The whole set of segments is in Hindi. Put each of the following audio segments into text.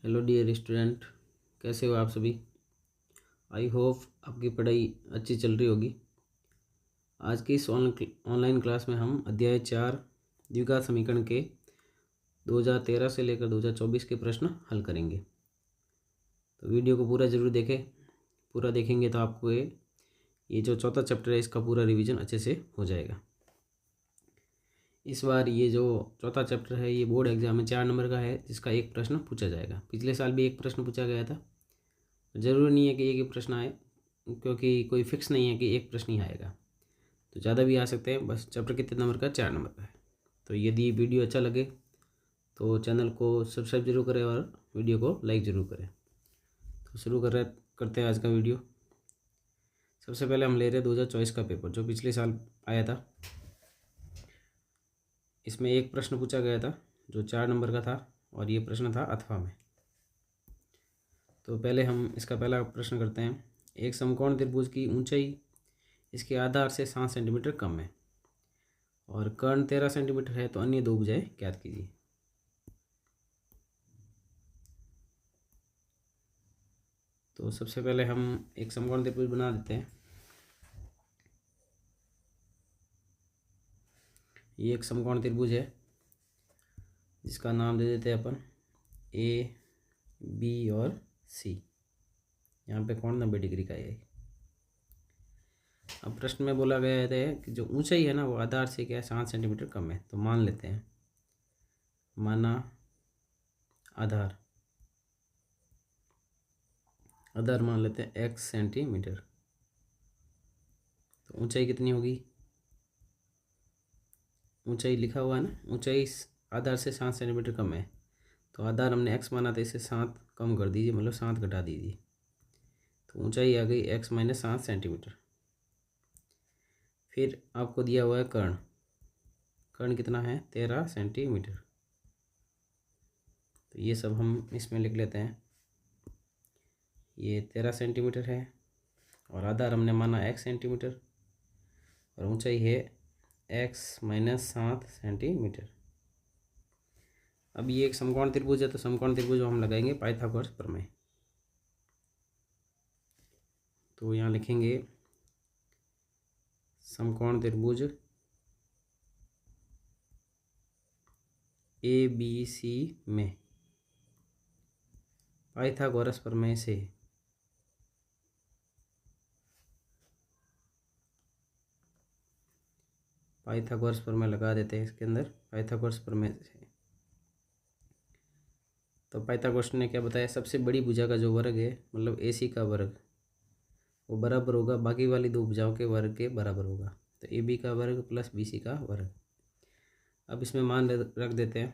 हेलो डियर स्टूडेंट, कैसे हो आप सभी। आई होप आपकी पढ़ाई अच्छी चल रही होगी। आज की इस ऑनलाइन क्लास में हम अध्याय 4 द्विघात समीकरण के 2013 से लेकर 2024 के प्रश्न हल करेंगे। तो वीडियो को पूरा ज़रूर देखें। पूरा देखेंगे तो आपको ये जो चौथा चैप्टर है इसका पूरा रिवीजन अच्छे से हो जाएगा। इस बार ये जो चौथा चैप्टर है ये बोर्ड एग्जाम में 4 नंबर का है, जिसका एक प्रश्न पूछा जाएगा। पिछले साल भी एक प्रश्न पूछा गया था। ज़रूरी नहीं है कि एक ही प्रश्न आए, क्योंकि कोई फिक्स नहीं है कि एक प्रश्न ही आएगा, तो ज़्यादा भी आ सकते हैं। बस चैप्टर कितने नंबर का, 4 नंबर का है। तो यदि वीडियो अच्छा लगे तो चैनल को सब्सक्राइब जरूर करें और वीडियो को लाइक ज़रूर करें। तो शुरू करते हैं आज का वीडियो। सबसे पहले हम ले रहे हैं 2024 का पेपर, जो पिछले साल आया था। इसमें एक प्रश्न पूछा गया था जो 4 नंबर का था, और ये प्रश्न था अथवा में। तो पहले हम इसका पहला प्रश्न करते हैं। एक समकोण त्रिभुज की ऊंचाई इसके आधार से 7 सेंटीमीटर कम है और कर्ण 13 सेंटीमीटर है, तो अन्य दो भुजाएं ज्ञात कीजिए। तो सबसे पहले हम एक समकोण त्रिभुज बना देते हैं। ये एक समकोण त्रिभुज है जिसका नाम दे देते हैं अपन ए, बी और सी। यहाँ पे कोण 90 डिग्री का है। अब प्रश्न में बोला गया है कि जो ऊंचाई है ना वो आधार से क्या है, 7 सेंटीमीटर कम है। तो मान लेते हैं, माना आधार मान लेते हैं x सेंटीमीटर। तो ऊंचाई कितनी होगी, ऊंचाई लिखा हुआ है ना, ऊंचाई आधार से 7 सेंटीमीटर कम है। तो आधार हमने x माना था, इसे 7 कम कर दीजिए, मतलब 7 घटा दीजिए। तो ऊंचाई आ गई x माइनस 7 सेंटीमीटर। फिर आपको दिया हुआ है कर्ण कितना है, 13 सेंटीमीटर। तो ये सब हम इसमें लिख लेते हैं। ये 13 सेंटीमीटर है और आधार हमने माना x सेंटीमीटर और ऊंचाई है x माइनस 7 सेंटीमीटर। अब ये एक समकोण त्रिभुज है, तो समकोण त्रिभुज हम लगाएंगे पाइथागोरस प्रमेय। तो यहाँ लिखेंगे समकोण त्रिभुज ए बी सी में पाइथागोरस प्रमेय से पाइथागोरस प्रमेय लगा देते हैं इसके अंदर, पाइथागोरस प्रमेय से। तो पाइथागोरस ने क्या बताया, सबसे बड़ी भुजा का जो वर्ग है, मतलब AC का वर्ग, वो बराबर होगा बाकी वाली दो भुजाओं के वर्ग के बराबर होगा। तो AB का वर्ग प्लस BC का वर्ग। अब इसमें मान रख देते हैं।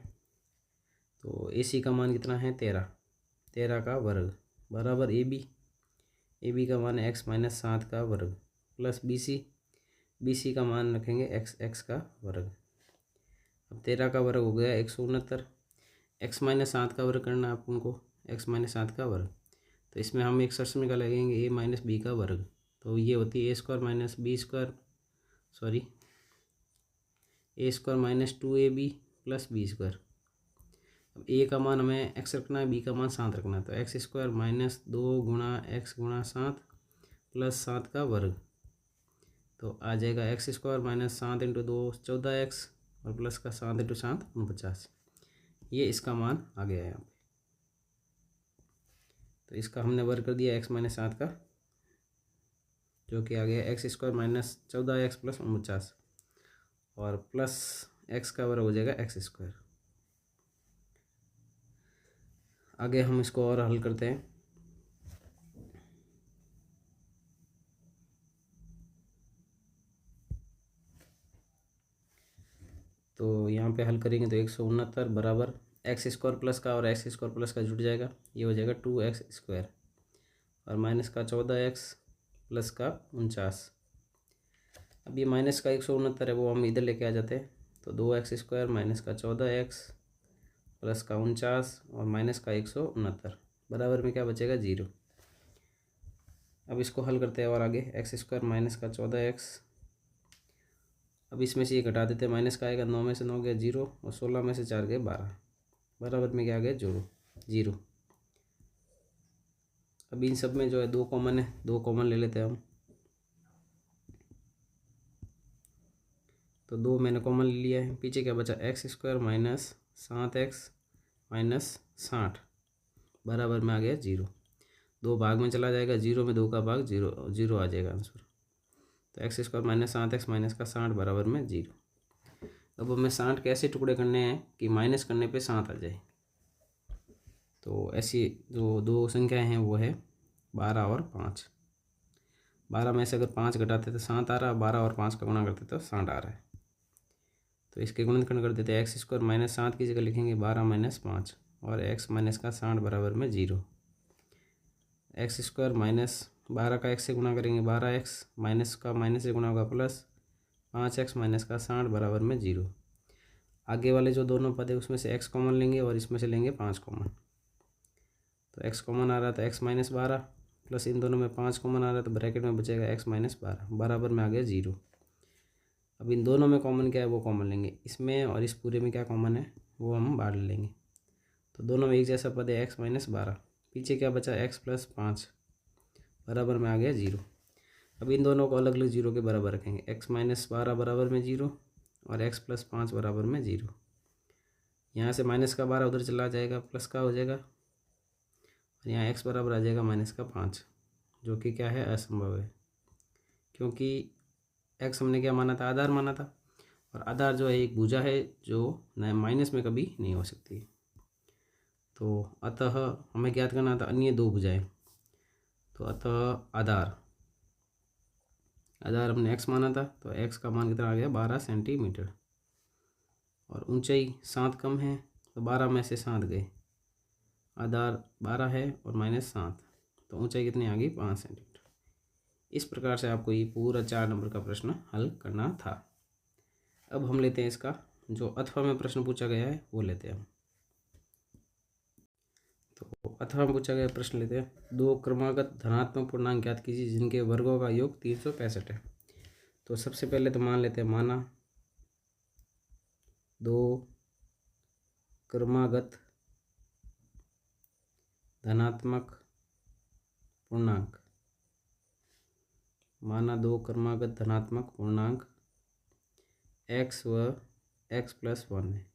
तो AC का मान कितना है, 13 का वर्ग बराबर AB का मान है x माइनस 7 का वर्ग प्लस BC का मान रखेंगे x का वर्ग। अब 13 का वर्ग हो गया 169। x माइनस 7 का वर्ग करना है आप उनको, x माइनस 7 का वर्ग। तो इसमें हम एक समीकरण लगेंगे a माइनस बी का वर्ग। तो ये होती है a² minus B square, sorry a² minus 2ab plus B square. अब a का मान हमें x रखना है, b का मान 7 रखना है। तो x² माइनस 2 गुणा x गुणा 7 प्लस 7 का वर्ग। तो आ जाएगा x² माइनस 7 इंटू 2 14x और प्लस का 7 इंटू 7 49। ये इसका मान आ गया है यहाँ पे। तो इसका हमने वर्ग कर दिया x माइनस 7 का, जो कि आ गया x² माइनस 14x प्लस 49 और प्लस x का वर्ग हो जाएगा x²। आगे हम इसको और हल करते हैं। तो यहाँ पे हल करेंगे तो 169 बराबर x² प्लस का और x² प्लस का जुड़ जाएगा, ये हो जाएगा 2x² और माइनस का 14x प्लस का 49। अब ये माइनस का 169 है, वो हम इधर लेके आ जाते हैं। तो 2x² माइनस का 14x प्लस का 49 और माइनस का 169 बराबर में क्या बचेगा, 0। अब इसको हल करते हैं और आगे x² माइनस का 14x। अब इसमें से ये घटा देते हैं, माइनस का आएगा 9 में से 9 गया 0 और 16 में से 4 गए 12 बराबर में क्या आ गया, 0। अभी इन सब में जो है 2 कॉमन है, 2 कॉमन ले लेते हैं हम। तो 2 मैंने कॉमन ले लिया है। पीछे क्या बचा, x square minus 7x minus 60 बराबर में आ गया 0। 2 भाग में चला जाएगा, 0 में 2 का भाग 0, 0 आ जाएगा आंसर। तो X square minus 7x minus का 60 बराबर में 0। अब हमें 60 के ऐसे टुकड़े करने हैं कि माइनस करने पे 7 आ जाए। तो ऐसी जो 2 संख्याएं हैं वो है 12 और 5। 12 में से अगर 5 घटाते तो 7 आ रहा, 12 और 5 का गुणा करते तो 60 आ रहा है। तो इसके गुणनखंड कर देते हैं। एक्स स्क्वायर माइनस 7 की जगह लिखेंगे 12 माइनस 5 और एक्स माइनस का 60 बराबर में 0। एक्स स्क्वायर माइनस 12 का एक्स से गुणा करेंगे 12x माइनस का माइनस से गुणा होगा प्लस 5x माइनस का 60 बराबर में 0। आगे वाले जो दोनों पद है उसमें से x कॉमन लेंगे और इसमें से लेंगे 5 कॉमन। तो x कॉमन आ रहा था x माइनस 12 प्लस इन दोनों में 5 कॉमन आ रहा है तो ब्रैकेट में बचेगा x माइनस 12 बराबर में आ गया 0। अब इन दोनों में कॉमन क्या है वो कॉमन लेंगे, इसमें और इस पूरे में क्या कॉमन है वो हम बाहर ले लेंगे। तो दोनों में एक जैसा पद है x माइनस 12, पीछे क्या बचा x प्लस 5 बराबर में आ गया 0। अब इन दोनों को अलग अलग 0 के बराबर रखेंगे, x माइनस 12 बराबर में 0 और x प्लस 5 बराबर में 0। यहाँ से माइनस का 12 उधर चला जाएगा, प्लस का हो जाएगा और यहाँ x बराबर आ जाएगा माइनस का 5, जो कि क्या है असंभव है, क्योंकि x हमने क्या माना था, आधार माना था, और आधार जो है एक भुजा है जो माइनस में कभी नहीं हो सकती। तो अतः हमें ज्ञात करना था अन्य 2 भुजाएं। तो अतः आधार हमने x माना था, तो x का मान कितना आ गया 12 सेंटीमीटर। और ऊंचाई 7 कम है तो 12 में से 7 गए, आधार 12 है और माइनस 7, तो ऊंचाई कितनी आ गई 5 सेंटीमीटर। इस प्रकार से आपको ये पूरा 4 नंबर का प्रश्न हल करना था। अब हम लेते हैं इसका जो अथवा में प्रश्न पूछा गया है वो लेते हैं हम। तो अथवा में पूछा गया प्रश्न लेते हैं। 2 क्रमागत धनात्मक पूर्णांक ज्ञात कीजिए जिनके वर्गों का योग 365 है। तो सबसे पहले तो मान लेते हैं, माना 2 क्रमागत धनात्मक पूर्णांक, माना 2 क्रमागत धनात्मक पूर्णांक x व x प्लस 1 है।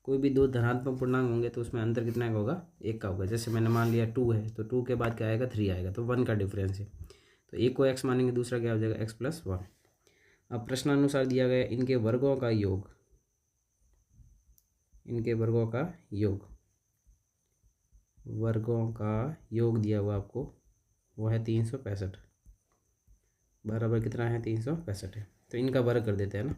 कोई भी 2 धनात्मक पूर्णांक होंगे तो उसमें अंतर कितना का होगा, 1 का होगा। जैसे मैंने मान लिया 2 है तो 2 के बाद क्या आएगा 3 आएगा, तो 1 का डिफरेंस है। तो एक को x मानेंगे, दूसरा क्या हो जाएगा x प्लस 1। अब प्रश्नानुसार दिया गया इनके वर्गों का योग, इनके वर्गों का योग, वर्गों का योग दिया हुआ आपको वो है 365 बराबर कितना है 365 है। तो इनका वर्ग कर देते हैं ना।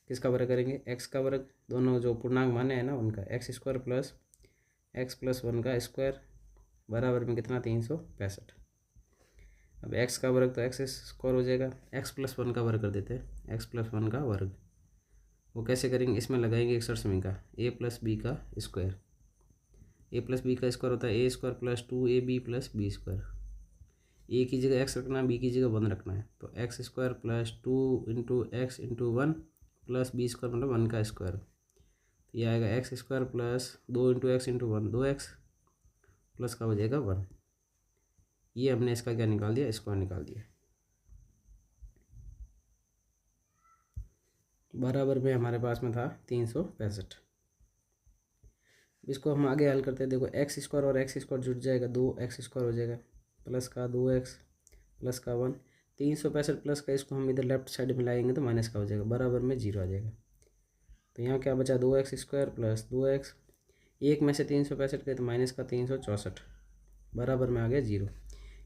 किसका वर्ग करेंगे, x का वर्ग, दोनों जो पूर्णांक माने हैं ना उनका, x square plus x plus 1 का स्क्वायर बराबर में कितना 365। अब x का वर्ग तो एक्स स्क्वायर हो जाएगा, x प्लस 1 का वर्ग कर देते हैं, x प्लस 1 का वर्ग। वो कैसे करेंगे, इसमें लगाएंगे 61 समीका a प्लस बी का स्क्वायर। a प्लस बी का स्क्वायर होता है a square plus 2ab plus B square. a की जगह x रखना है, b की जगह 1 रखना है, तो X square plus 2 into X into 1 plus B square मतलब 1 का स्क्वायर। तो यह आएगा X square plus 2 into X into 1 2x plus का हो जाएगा 1। ये हमने इसका क्या निकाल दिया, स्क्वायर निकाल दिया। बराबर में हमारे पास में था 365। इसको हम आगे हल करते हैं। देखो एक्स स्क्वायर और एक्स स्क्वायर जुड़ जाएगा, 2x स्क्वायर हो जाएगा प्लस का 2x प्लस का 1। 365 प्लस का इसको हम इधर लेफ्ट साइड में लाएंगे तो माइनस का हो जाएगा, बराबर में 0 आ जाएगा। तो यहाँ क्या बचा 2x स्क्वायर प्लस 2x, एक में से 365 गए तो माइनस का 364 बराबर में आ गया 0।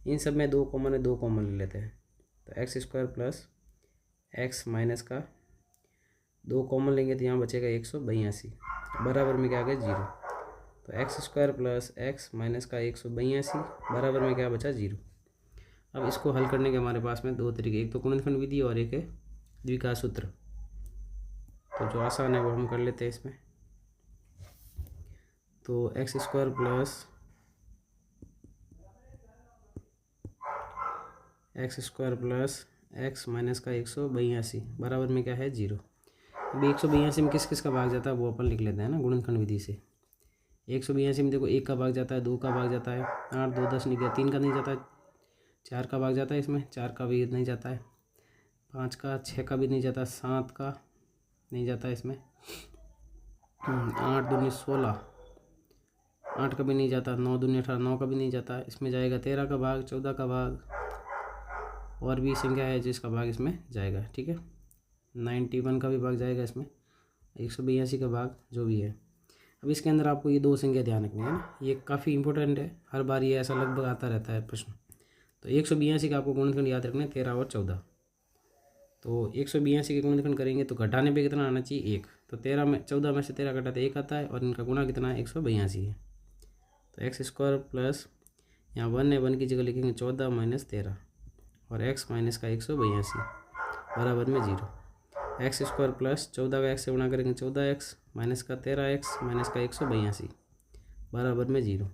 इन सब में 2 कॉमन है, 2 कॉमन ले लेते हैं। तो X square plus x minus का 2 कॉमन लेंगे तो यहाँ बचेगा 182 बराबर में क्या आ गया 0। तो X square plus x minus का 182 बराबर में क्या बचा 0। अब इसको हल करने के हमारे पास में 2 तरीके, एक तो गुणनखंड विधि और एक है द्विघात सूत्र। तो जो आसान है वो हम कर लेते हैं इसमें। तो X square plus x minus का 182 बराबर में क्या है 0। अभी 182 में किस किस का भाग जाता है वो अपन लिख लेते हैं ना गुणनखंड विधि से। 182 में देखो 1 का भाग जाता है, 2 का भाग जाता है, 8 2 10 नहीं गया, 3 का नहीं जाता है, 4 का भाग जाता है, इसमें 4 का भी नहीं जाता है, 5 का, 6 का भी नहीं जाता, 7 का नहीं जाता है इसमें, 8 दूनी 16, 8 का भी नहीं जाता, 9 दूनी 18, 9 का भी नहीं जाता, इसमें जाएगा 13 का भाग, 14 का भाग, और भी संख्या है जिसका भाग इसमें जाएगा। ठीक है, 91 का भी भाग जाएगा इसमें, 182 का भाग जो भी है। अब इसके अंदर आपको ये 2 संख्या ध्यान रखनी है ना, ये काफ़ी इंपॉर्टेंट है, हर बार ये ऐसा लगभग आता रहता है प्रश्न। तो 182 का आपको गुणनखंड याद रखना है 13 और 14। तो 182 के गुणनखंड करेंगे तो घटाने पे कितना आना चाहिए 1, तो 14 में से 13 घटाते 1 आता है, और इनका गुणा कितना है 182 है। तो एक्स स्क्वायर प्लस यहाँ 1 है, 1 की जगह लिखेंगे 14 माइनस 13, और x माइनस का 182 बराबर में 0। एक्स स्क्वायर प्लस 14 का x से गुणा करेंगे 14x माइनस का 13x माइनस का 182 बराबर में 0।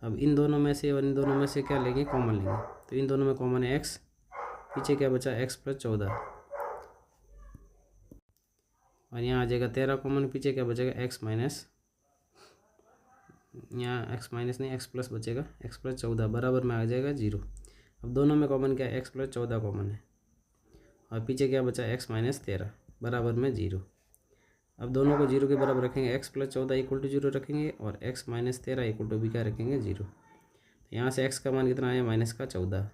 अब इन दोनों में से और इन दोनों में से क्या लेंगे, कॉमन लेंगे, तो इन दोनों में कॉमन है x, पीछे क्या बचा x प्लस 14, और यहाँ आ जाएगा 13 कॉमन, पीछे क्या बचेगा x माइनस, यहाँ x माइनस नहीं x प्लस बचेगा, x प्लस 14 बराबर में आ जाएगा 0। अब दोनों में कॉमन क्या है, x प्लस 14 कॉमन है, और पीछे क्या बचा x माइनस 13 बराबर में 0। अब दोनों को 0 के बराबर रखेंगे, x प्लस 14 इक्वल टू 0 रखेंगे, और x माइनस 13 इक्वल टू भी क्या रखेंगे 0। तो यहाँ से x का मान कितना आया माइनस का 14,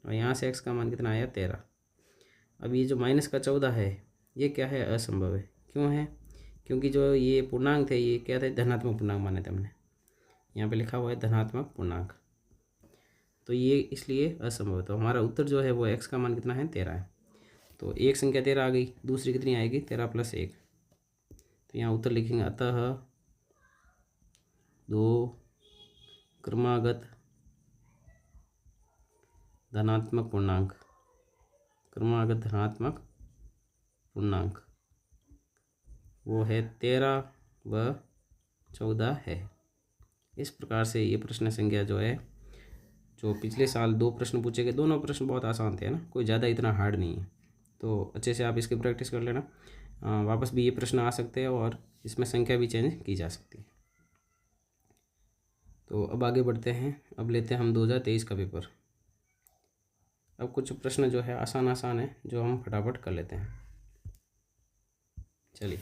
और यहाँ से x का मान कितना आया 13। अब ये जो माइनस का 14 है ये क्या है, असंभव है। क्यों है, क्योंकि जो ये पूर्णांक थे ये क्या थे, धनात्मक पूर्णांक माने थे हमने, यहाँ पे लिखा हुआ है धनात्मक पूर्णांक, तो ये इसलिए असंभव है। तो हमारा उत्तर जो है वो x का मान कितना है 13 है। तो एक संख्या 13 आ गई, दूसरी कितनी आएगी 13 प्लस 1, तो यहाँ उत्तर लिखेंगे अतः 2 क्रमागत धनात्मक पूर्णांक, क्रमागत धनात्मक पूर्णांक वो है 13 व 14 है। इस प्रकार से ये प्रश्न संख्या जो है, जो पिछले साल 2 प्रश्न पूछे गए, दोनों प्रश्न बहुत आसान थे ना, कोई ज़्यादा इतना हार्ड नहीं है, तो अच्छे से आप इसकी प्रैक्टिस कर लेना। वापस भी ये प्रश्न आ सकते हैं और इसमें संख्या भी चेंज की जा सकती है। तो अब आगे बढ़ते हैं, अब लेते हैं हम 2023 का पेपर। अब कुछ प्रश्न जो है आसान है, जो हम फटाफट कर लेते हैं। चलिए,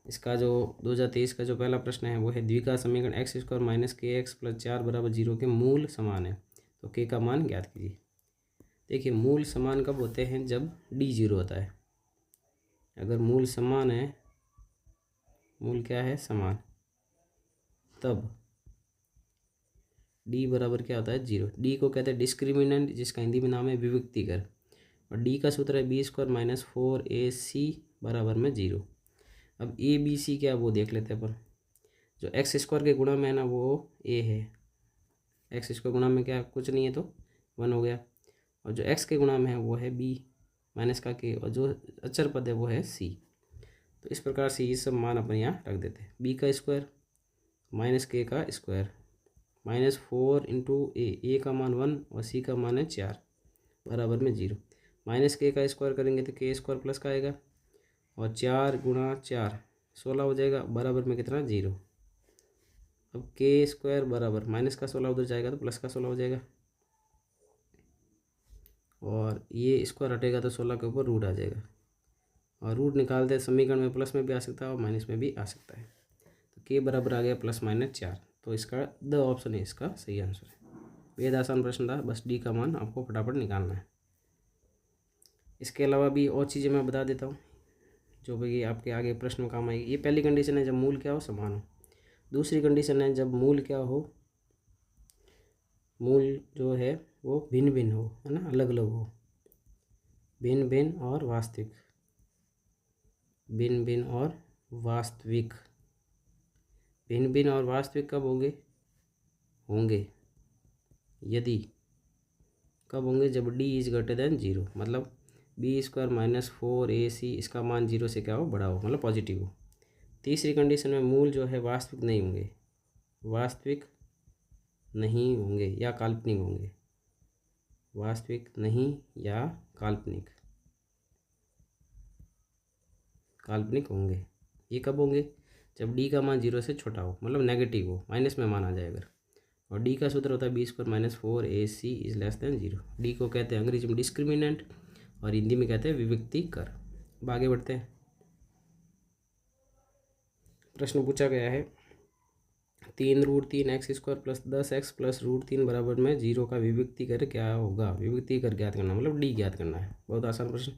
इसका जो 2023 का जो पहला प्रश्न है वो है द्विघात समीकरण एक्स स्क्वायर माइनस के एक्स प्लस 4 बराबर 0 के मूल समान है, तो के का मान ज्ञात कीजिए। देखिए, मूल समान कब होते हैं, जब डी 0 होता है। अगर मूल समान है, मूल क्या है समान, तब डी बराबर क्या होता है 0। डी को कहते हैं डिस्क्रिमिनेंट, जिसका हिंदी में नाम है विभक्तिकर, और डी का सूत्र है बी स्क्वायर माइनस 4ac बराबर में 0। अब ए बी सी क्या वो देख लेते हैं अपन। जो एक्स स्क्वायर के गुणा में है ना वो ए है, एक्स स्क्वायर गुणा में क्या कुछ नहीं है तो 1 हो गया, और जो एक्स के गुणा में है वो है बी माइनस का के, और जो अचर पद है वो है सी। तो इस प्रकार से ये सब मान अपन यहाँ रख देते हैं, बी का स्क्वायर माइनस के का स्क्वायर माइनस 4 इंटू ए का मान 1 और सी का मान है 4 बराबर में 0। माइनस के का स्क्वायर करेंगे तो के स्क्वायर प्लस का आएगा, और 4 गुणा 4 16 हो जाएगा बराबर में कितना 0। अब के स्क्वायर बराबर माइनस का 16 उधर जाएगा तो प्लस का 16 हो जाएगा, और ये स्क्वायर हटेगा तो 16 के ऊपर रूट आ जाएगा, और रूट निकालते हैं समीकरण में प्लस में भी आ सकता है और माइनस में भी आ सकता है। तो के बराबर आ गया प्लस माइनस 4, तो इसका द ऑप्शन है इसका सही आंसर है। बेहद आसान प्रश्न था, बस डी का मान आपको फटाफट निकालना है। इसके अलावा भी और चीज़ें मैं बता देता हूँ जो भी आपके आगे प्रश्न में काम आएगी। ये पहली कंडीशन है जब मूल क्या हो समान हो। दूसरी कंडीशन है जब मूल क्या हो, मूल जो है वो भिन्न भिन्न हो, है ना, अलग अलग हो, भिन्न भिन्न और वास्तविक, भिन्न भिन्न और वास्तविक। भिन्न भिन्न और वास्तविक कब होंगे, होंगे यदि कब होंगे, जब डी इज ग्रेटर देन 0, मतलब बी स्क्वायर माइनस 4ac इसका मान 0 से क्या हो बड़ा हो, मतलब पॉजिटिव हो। तीसरी कंडीशन में मूल जो है वास्तविक नहीं होंगे, वास्तविक नहीं होंगे या काल्पनिक होंगे, वास्तविक नहीं या काल्पनिक, काल्पनिक होंगे। ये कब होंगे, जब डी का मान 0 से छोटा हो, मतलब नेगेटिव हो, माइनस में मान आ जाए अगर। और डी का सूत्र होता है B square minus 4ac is less than 0। D को कहते हैं अंग्रेजी में डिस्क्रिमिनेंट और हिंदी में कहते हैं विविक्ति कर। अब आगे बढ़ते हैं। प्रश्न पूछा गया है 3√3x² प्लस 10x प्लस √3 बराबर में 0 का विविक्ति कर क्या होगा। विविक्ति कर ज्ञात करना, मतलब डी ज्ञात करना है। बहुत आसान प्रश्न।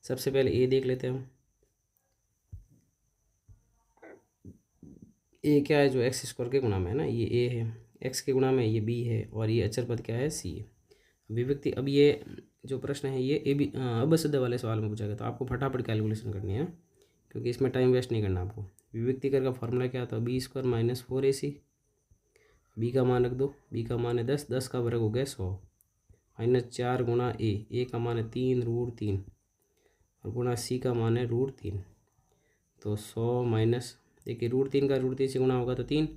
सबसे पहले ए देख लेते हैं हम। ए क्या है, जो x² के गुणा में है ना, ये ए है, x के गुणा में ये b है, और ये अचर पद क्या है, c है। विविक्ति, अब ये जो प्रश्न है ये ए बी अबसद वाले सवाल में पूछा गया, तो आपको फटाफट कैलकुलेशन करनी है क्योंकि इसमें टाइम वेस्ट नहीं करना आपको। विविक्ति कर का फॉर्मूला क्या था, B square minus 4ac। B का मान रख दो, बी का मान है 10, 10 का वर्ग हो गया 100, माइनस 4 गुणा ए का मान है 3√3 और गुणा सी का मान है √3। तो 100 माइनस, देखिए √3 का √3 से गुणा होगा तो 3,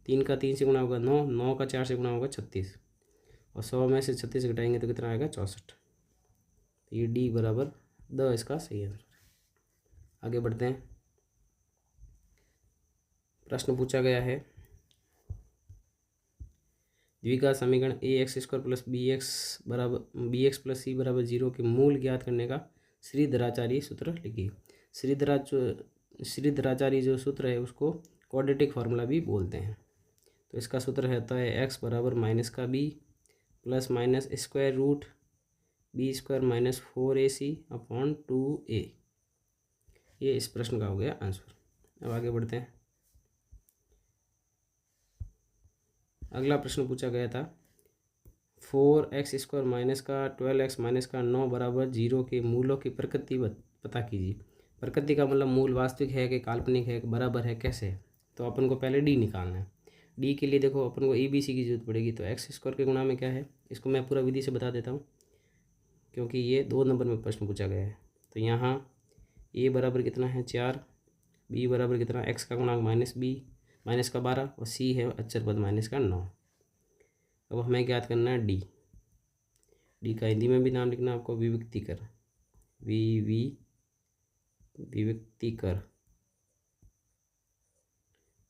3 का 3 से गुणा होगा 9, 9 का 4 से गुणा होगा 36, और 100 में से 36 घटाएंगे तो कितना आएगा 64। तो ये डी बराबर द इसका सही आंसर है। आगे बढ़ते हैं। प्रश्न पूछा गया है द्विघात समीकरण ax² plus bx plus c बराबर 0 के मूल ज्ञात करने का श्रीधराचार्य सूत्र लिखिए। श्रीधराचार्य जो सूत्र है उसको क्वाड्रेटिक फार्मूला भी बोलते हैं। तो इसका सूत्र होता है x बराबर माइनस का b plus minus square root B square minus 4ac upon 2a। ये इस प्रश्न का हो गया आंसर। अब आगे बढ़ते हैं। अगला प्रश्न पूछा गया था 4x² माइनस का 12x माइनस का 9 बराबर 0 के मूलों की प्रकृति पता कीजिए। प्रकृति का मतलब मूल वास्तविक है कि काल्पनिक है, बराबर है, कैसे है। तो अपन को पहले डी निकालना है। डी के लिए देखो अपन को ABC की जरूरत पड़ेगी। तो x² के गुणा में क्या है, इसको मैं पूरा विधि से बता देता हूँ क्योंकि ये 2 नंबर में प्रश्न पूछा गया है। तो यहाँ a बराबर कितना है 4, b बराबर कितना, x का गुणांक माइनस b माइनस का 12 और c है अचर पद माइनस का 9। अब हमें ज्ञात करना है डी। डी का हिंदी में भी नाम लिखना आपको, विविक्ति कर, विविक्ति कर।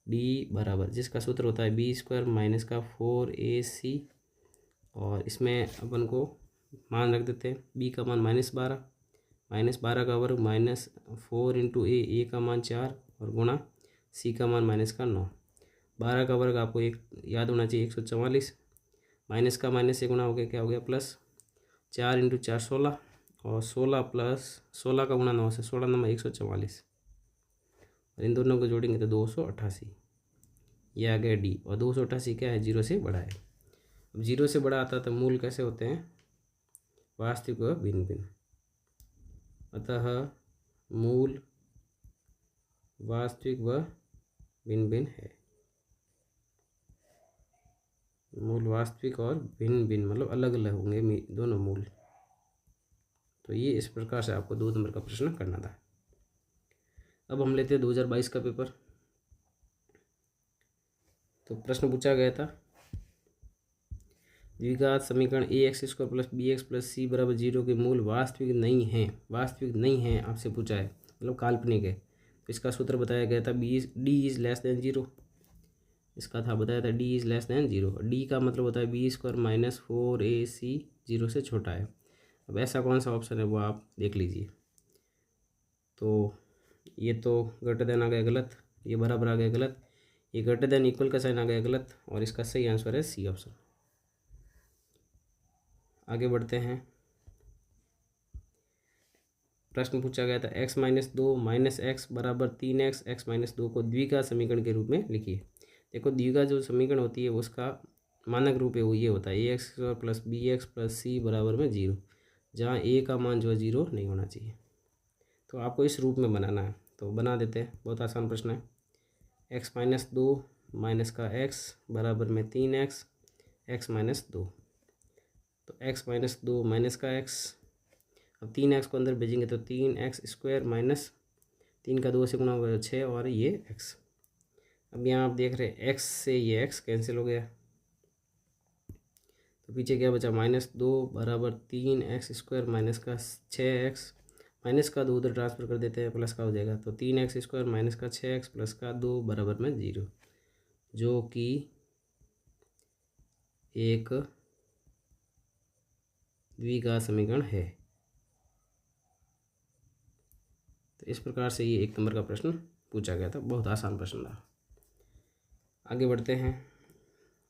डी बराबर जिसका सूत्र होता है बी स्क्वायर माइनस का 4ac, और इसमें अपन को मान रख देते हैं। बी का मान -12 का वर्ग माइनस 4 इंटू ए का मान 4 और गुणा सी का मान माइनस का 9। 12 का वर्ग आपको एक याद होना चाहिए 144, माइनस का माइनस से गुणा हो गया, क्या हो गया प्लस 4 इंटू 4 16, और 16 प्लस 16 का गुणा 9 से 16 नंबर 144, और इन दोनों को जोड़ेंगे तो 288। ये आ गया डी। और 288 क्या है, 0 से बड़ा है। अब 0 से बड़ा आता तो मूल कैसे होते हैं, वास्तविक व भिन्न भिन्न। अतः मूल वास्तविक व भिन्न भिन्न है। मूल वास्तविक और भिन्न भिन्न मतलब अलग अलग होंगे दोनों मूल। तो ये इस प्रकार से आपको 2 नंबर का प्रश्न करना था। अब हम लेते हैं 2022 का पेपर। तो प्रश्न पूछा गया था द्विघात समीकरण ax² plus bx plus c बराबर 0 के मूल वास्तविक नहीं है आपसे पूछा है, मतलब काल्पनिक है। तो इसका सूत्र बताया गया था डी इज़ लेस देन 0। इसका था बताया था D is less than 0। D का मतलब होता है b² माइनस 4ac 0 से छोटा है। अब ऐसा कौन सा ऑप्शन है वो आप देख लीजिए। तो ये तो ग्रेटर देन आ गया गलत, ये बराबर आ गया गलत, ये ग्रेटर देन इक्वल का साइन आ गया गलत, और इसका सही आंसर है सी ऑप्शन। आगे बढ़ते हैं। प्रश्न पूछा गया था x माइनस 2 माइनस एक्स बराबर 3x x माइनस 2 को द्विघात समीकरण के रूप में लिखिए। देखो द्विघात जो समीकरण होती है उसका मानक रूप है वो ये होता है ax² plus bx plus c बराबर में 0, जहाँ a का मान जो है 0 नहीं होना चाहिए। तो आपको इस रूप में बनाना है, तो बना देते हैं। बहुत आसान प्रश्न है। x माइनस 2 माइनस का x बराबर में 3x x माइनस 2। तो x माइनस 2 माइनस का x, अब 3x को अंदर भेजेंगे तो 3x² माइनस 3 का 2 से गुणा होगा 6 और ये x। अब यहाँ आप देख रहे हैं x से ये x कैंसिल हो गया, तो पीछे क्या बचा -2 बराबर 3x² माइनस का 6x माइनस का 2 उधर ट्रांसफ़र कर देते हैं, प्लस का हो जाएगा। तो 3x² माइनस का 6x प्लस का 2 बराबर में 0, जो कि एक द्विघात समीकरण है। तो इस प्रकार से ये 1 नंबर का प्रश्न पूछा गया था, बहुत आसान प्रश्न था। आगे बढ़ते हैं,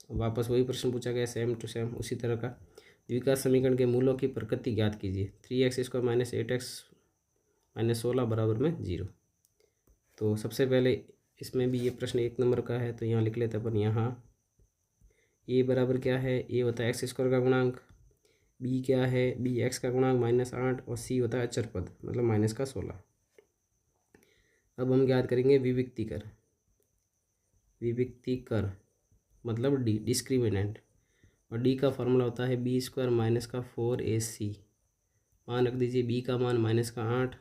वापस वही प्रश्न पूछा गया, सेम टू सेम उसी तरह का। द्विघात समीकरण के मूलों की प्रकृति ज्ञात कीजिए। 3x² माइनस 8x माइनस 16 बराबर में 0। तो सबसे पहले इसमें भी ये प्रश्न 1 नंबर का है, तो यहाँ लिख लेते अपन। यहाँ ए बराबर क्या है, ए होता है x² का गुणांक, बी क्या है, बी x का गुणांक -8, और सी होता है अचर पद मतलब माइनस का 16। अब हम ज्ञात करेंगे विविक्तिकर। विविक्तिकर मतलब डी, डिस्क्रिमिनेंट, और डी का फॉर्मूला होता है b² माइनस का 4ac। मान रख दीजिए, b का मान -8,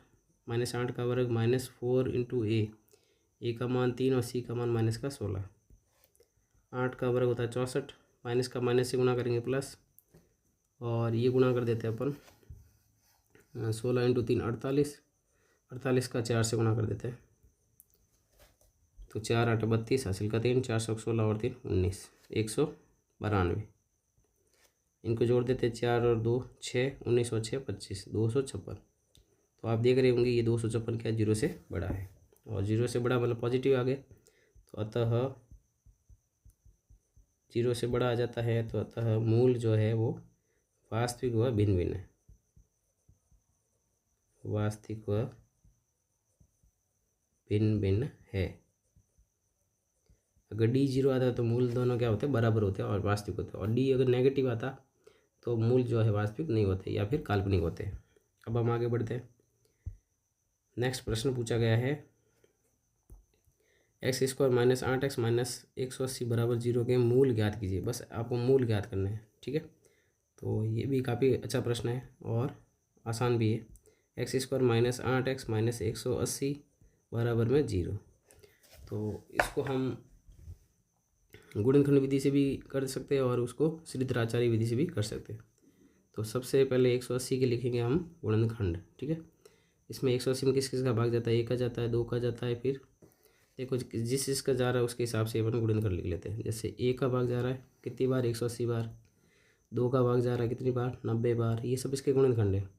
-8 का वर्ग -4 इंटू ए का मान 3 और सी का मान माइनस का 16। 8 का वर्ग होता है 64, माइनस का माइनस से गुणा करेंगे प्लस, और ये गुणा कर देते हैं अपन 16 इंटू 3 48, 48 का 4 से गुणा कर देते हैं। तो 4 8 32, हासिल का 3, 416 और 3 19, 192। इनको जोड़ देते हैं, 4 और 2 6, 19 और 6 25, 256। तो आप देख रहे होंगे ये 256 क्या 0 से बड़ा है, और 0 से बड़ा मतलब पॉजिटिव आ गया। तो अतः 0 से बड़ा आ जाता है, तो अतः मूल जो है वो वास्तविक व भिन्न भिन्न है। वास्तविक व भिन्न भिन्न है। अगर डी 0 आता है तो मूल दोनों क्या होते हैं, बराबर होते हैं और वास्तविक होते हैं। और डी अगर नेगेटिव आता तो मूल जो है वास्तविक नहीं होते या फिर काल्पनिक होते हैं। अब हम आगे बढ़ते हैं। नेक्स्ट प्रश्न पूछा गया है, x² माइनस 8x माइनस 180 बराबर 0 के मूल ज्ञात कीजिए। बस आपको मूल ज्ञात करने हैं, ठीक है। तो ये भी काफ़ी अच्छा प्रश्न है और आसान भी है। x² माइनस 8x माइनस 180 बराबर में 0। तो इसको हम गुणनखंड विधि से भी कर सकते हैं और उसको श्रीधराचार्य विधि से भी कर सकते हैं। तो सबसे पहले 180 के लिखेंगे हम गुणनखंड, ठीक है। इसमें 180 में किस किस का भाग जाता है, 1 का जाता है, 2 का जाता है, फिर देखो जिस जिसका जा रहा है उसके हिसाब से अपन गुणनखंड लिख लेते हैं। जैसे 1 का भाग जा रहा है कितनी बार, 180 बार। 2 का भाग जा रहा है कितनी बार, 90 बार। ये सब इसके गुणनखंड है।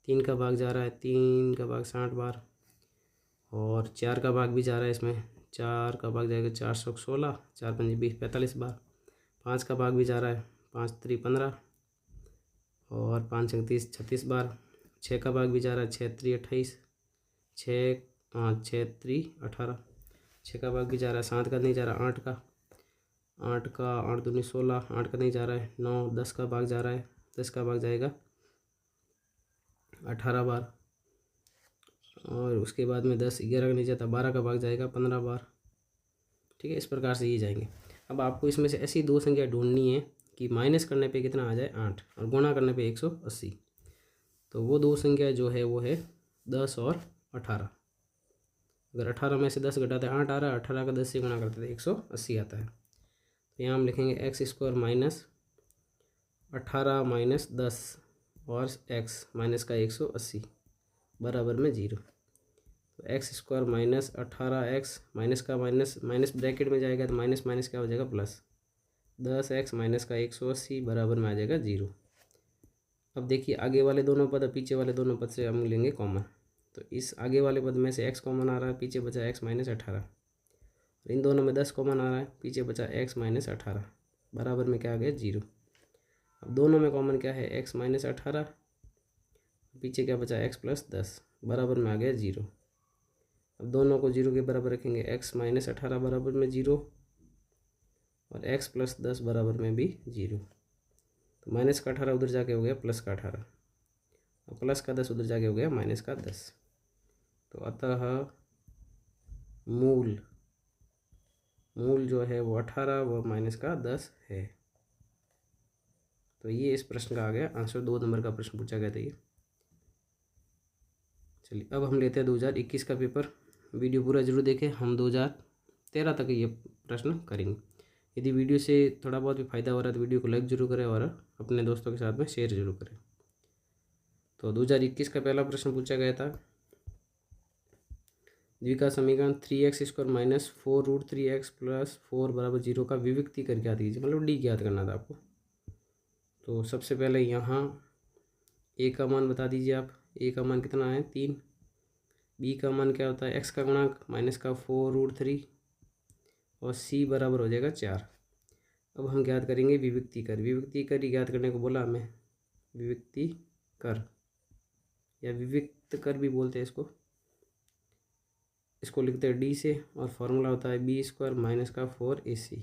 3 का भाग जा रहा है, 3 का भाग 60 बार। और 4 का भाग भी जा रहा है इसमें, 4 का भाग जाएगा 416, 4 पंजे 20, 45 बार। 5 का भाग भी जा रहा है, 5 3 15 और 5 छक 30, 36 बार। 6 का भाग भी जा रहा है, 6 3 28, 6 3 18। 6 का भाग भी जा रहा है, 7 का नहीं जा रहा, 8 का 8 दूनी 16, 8 का नहीं जा रहा है, 9। 10 का भाग जा रहा है, 10 का भाग जाएगा 18 बार। और उसके बाद में 10 11 का नहीं जाता, 12 का भाग जाएगा 15 बार, ठीक है। इस प्रकार से ये जाएंगे। अब आपको इसमें से ऐसी दो संख्या ढूंढनी है कि माइनस करने पे कितना आ जाए 8 और गुणा करने पे 180। तो वो दो संख्या जो है वो है 10 और 18। अगर 18 में से 10 घटाते 8 आ रहा है, 18 का 10 से गुणा करते थे 180 आता है। तो यहाँ हम लिखेंगे x² माइनस 18 माइनस 10 और x माइनस का 180 बराबर में 0। तो x² माइनस 18x माइनस का माइनस माइनस ब्रैकेट में जाएगा तो माइनस माइनस क्या हो जाएगा प्लस, 10x माइनस का 180 बराबर में आ जाएगा 0। अब देखिए आगे वाले दोनों पद और पीछे वाले दोनों पद से हम लेंगे कॉमन। तो इस आगे वाले पद में से x कॉमन आ रहा है, पीछे बचा x माइनस 18। इन दोनों में 10 कॉमन आ रहा है, पीछे बचा x माइनस 18 बराबर में क्या आ गया 0। अब दोनों में कॉमन क्या है, x माइनस 18, पीछे क्या बचा x प्लस 10 बराबर में आ गया 0। अब दोनों को 0 के बराबर रखेंगे, x माइनस 18 बराबर में 0 और x प्लस 10 बराबर में भी 0। तो माइनस का 18 उधर जाके हो गया प्लस का 18 और प्लस का 10 उधर जाके हो गया माइनस का 10। तो अतः मूल जो है वो 18 व माइनस का 10 है। तो ये इस प्रश्न का आ गया आंसर। 2 नंबर का प्रश्न पूछा गया था ये। चलिए अब हम लेते हैं 2021 का पेपर। वीडियो पूरा जरूर देखें, हम 2013 तक ये प्रश्न करेंगे। यदि वीडियो से थोड़ा बहुत भी फायदा हो रहा है तो वीडियो को लाइक जरूर करें और अपने दोस्तों के साथ में शेयर जरूर करें। तो 2021 का पहला प्रश्न पूछा गया था, द्विघात समीकरण 3x² माइनस 4√3x प्लस 4 बराबर 0 का विविक्ति करके ज्ञात कीजिए, मतलब डी ज्ञात करना था आपको। तो सबसे पहले यहाँ ए का मान बता दीजिए आप, ए का मान कितना है 3, बी का मान क्या होता है एक्स का गुणांक माइनस का 4√3 और सी बराबर हो जाएगा 4। अब हम ज्ञात करेंगे विविक्ति कर। विविक्ति कर ही ज्ञात करने को बोला हमें, विविक्ति कर या विविक्त कर भी बोलते हैं इसको। इसको लिखते हैं डी से और फॉर्मूला होता है b² माइनस का 4ac।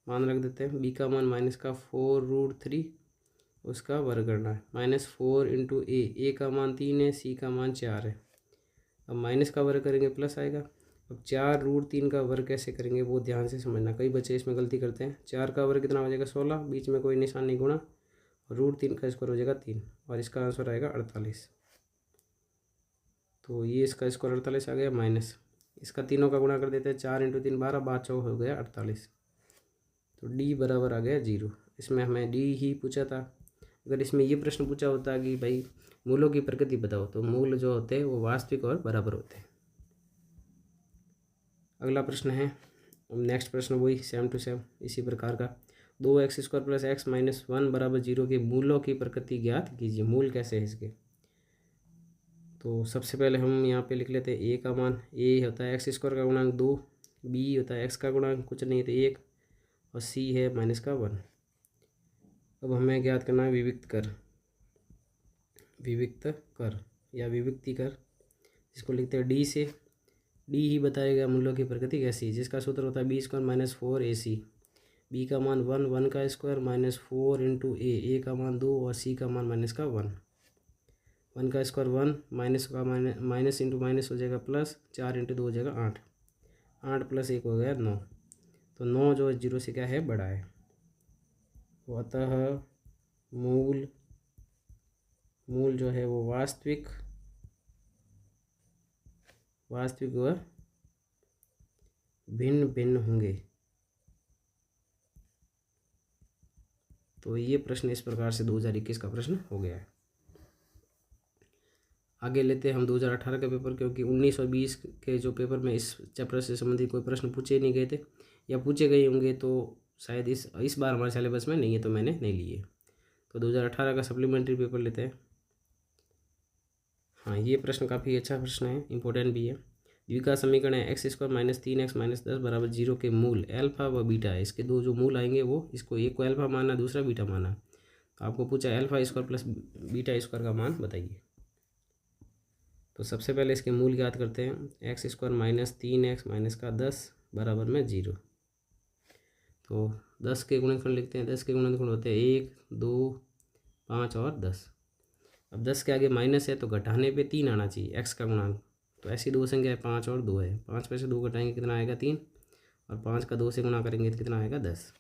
मान रख देते हैं, बी का मान माइनस का 4√3 उसका वर्ग करना है, माइनस 4 इंटू ए का मान 3 है, सी का मान 4 है। अब माइनस का वर्ग करेंगे प्लस आएगा। अब 4√3 का वर्ग कैसे करेंगे वो ध्यान से समझना, कई बच्चे इसमें गलती करते हैं। 4 का वर्ग कितना हो जाएगा 16, बीच में कोई निशान नहीं गुणा, √3 का स्क्वायर हो जाएगा 3 और इसका आंसर आएगा 48। तो ये इसका स्क्वायर 48 आ गया, माइनस इसका तीनों का गुणा कर देते हैं, 4 इंटू 3 12, 5 हो गया 48। तो डी बराबर आ गया 0। इसमें हमें डी ही पूछा था। अगर इसमें ये प्रश्न पूछा होता कि भाई मूलों की प्रकृति बताओ, तो मूल जो होते हैं वो वास्तविक और बराबर होते हैं। अगला प्रश्न है, नेक्स्ट प्रश्न वही सेम टू सेम इसी प्रकार का, 2x² प्लस x माइनस 1 बराबर 0 के मूलों की प्रकृति ज्ञात कीजिए। मूल कैसे है इसके? तो सबसे पहले हम यहाँ पे लिख लेते हैं ए का मान, ए होता है x² का गुणांक 2, बी होता है x का गुणांक कुछ नहीं तो 1 और सी है माइनस का 1। अब हमें ज्ञात करना है विविक्त कर, विविक्त कर या विविक्ति कर, जिसको लिखते हैं डी से। डी ही बताएगा मूलों की प्रकृति कैसी, जिसका सूत्र होता है b² माइनस 4ac। बी का मान 1, 1 का स्क्वायर माइनस 4 इंटू ए का मान 2 और सी का मान माइनस का 1। 1 का स्क्वायर 1, माइनस का माइनस इंटू माइनस हो जाएगा प्लस, 4 इंटू 2 हो जाएगा 8, 8 प्लस 1 हो गया 9। तो 9 जो 0 से क्या है बड़ा है, तो अतः मूल जो है वो वास्तविक व भिन्न भिन्न होंगे। तो ये प्रश्न इस प्रकार से 2021 का प्रश्न हो गया है। आगे लेते हैं हम 2018 का पेपर, क्योंकि 19 और 20 के जो पेपर में इस चैप्टर से संबंधित कोई प्रश्न पूछे नहीं गए थे या पूछे गए होंगे, तो शायद इस बार हमारे सिलेबस में नहीं है, तो मैंने नहीं लिए। तो 2018 का सप्लीमेंट्री पेपर लेते हैं। हाँ, ये प्रश्न काफ़ी अच्छा प्रश्न है, इंपॉर्टेंट भी है। द्विघात समीकरण है x² माइनस 3x माइनस 10 बराबर 0 के मूल अल्फा व बीटा है। इसके दो जो मूल आएंगे वो, इसको एक को अल्फा माना दूसरा बीटा माना। तो आपको पूछा अल्फा² प्लस बीटा² का मान बताइए। तो सबसे पहले इसके मूल ज्ञात करते हैं, x² माइनस 3x माइनस का 10 बराबर में 0। तो 10 के गुणनखंड लिखते हैं, 10 के गुणनखंड होते हैं 1, 2, 5 और 10। अब 10 के आगे माइनस है तो घटाने पे 3 आना चाहिए x का गुणांक। तो ऐसी दो संख्या है 5 और 2 है, 5 में से 2 घटाएंगे कितना आएगा 3 और 5 का 2 से गुणा करेंगे तो कितना आएगा 10।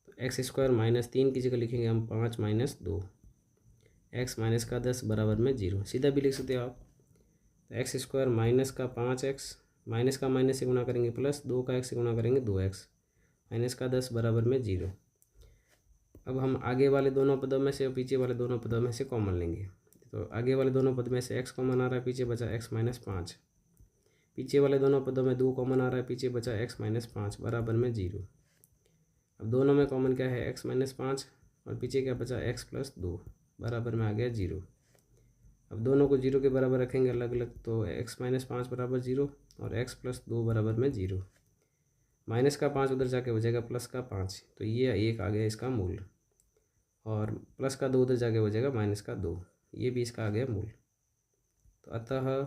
तो x² माइनस 3 की जगह लिखेंगे हम 5 माइनस 2, x माइनस का 10 बराबर में 0। सीधा भी लिख सकते हो आप। तो x² माइनस का 5x, माइनस का माइनस से गुणा करेंगे प्लस, 2 का x से गुणा करेंगे 2x, माइनस का 10 बराबर में 0। अब हम आगे वाले दोनों पदों में से और पीछे वाले दोनों पदों में से कॉमन लेंगे। तो आगे वाले दोनों पद में से x कॉमन आ रहा है, पीछे बचा x माइनस 5। पीछे वाले दोनों पदों में 2 कॉमन आ रहा है, पीछे बचा x माइनस 5 बराबर में 0। अब दोनों में कॉमन क्या है x माइनस 5 और पीछे क्या बचा x प्लस 2 बराबर में आ गया 0। अब दोनों को 0 के बराबर रखेंगे अलग अलग, तो x माइनस 5 बराबर 0 और x प्लस 2 बराबर में 0। माइनस का 5 उधर जाके हो जाएगा प्लस का 5, तो ये 1 आ गया इसका मूल, और प्लस का 2 उधर जाके हो जाएगा माइनस का 2, ये भी इसका आ गया मूल। तो अतः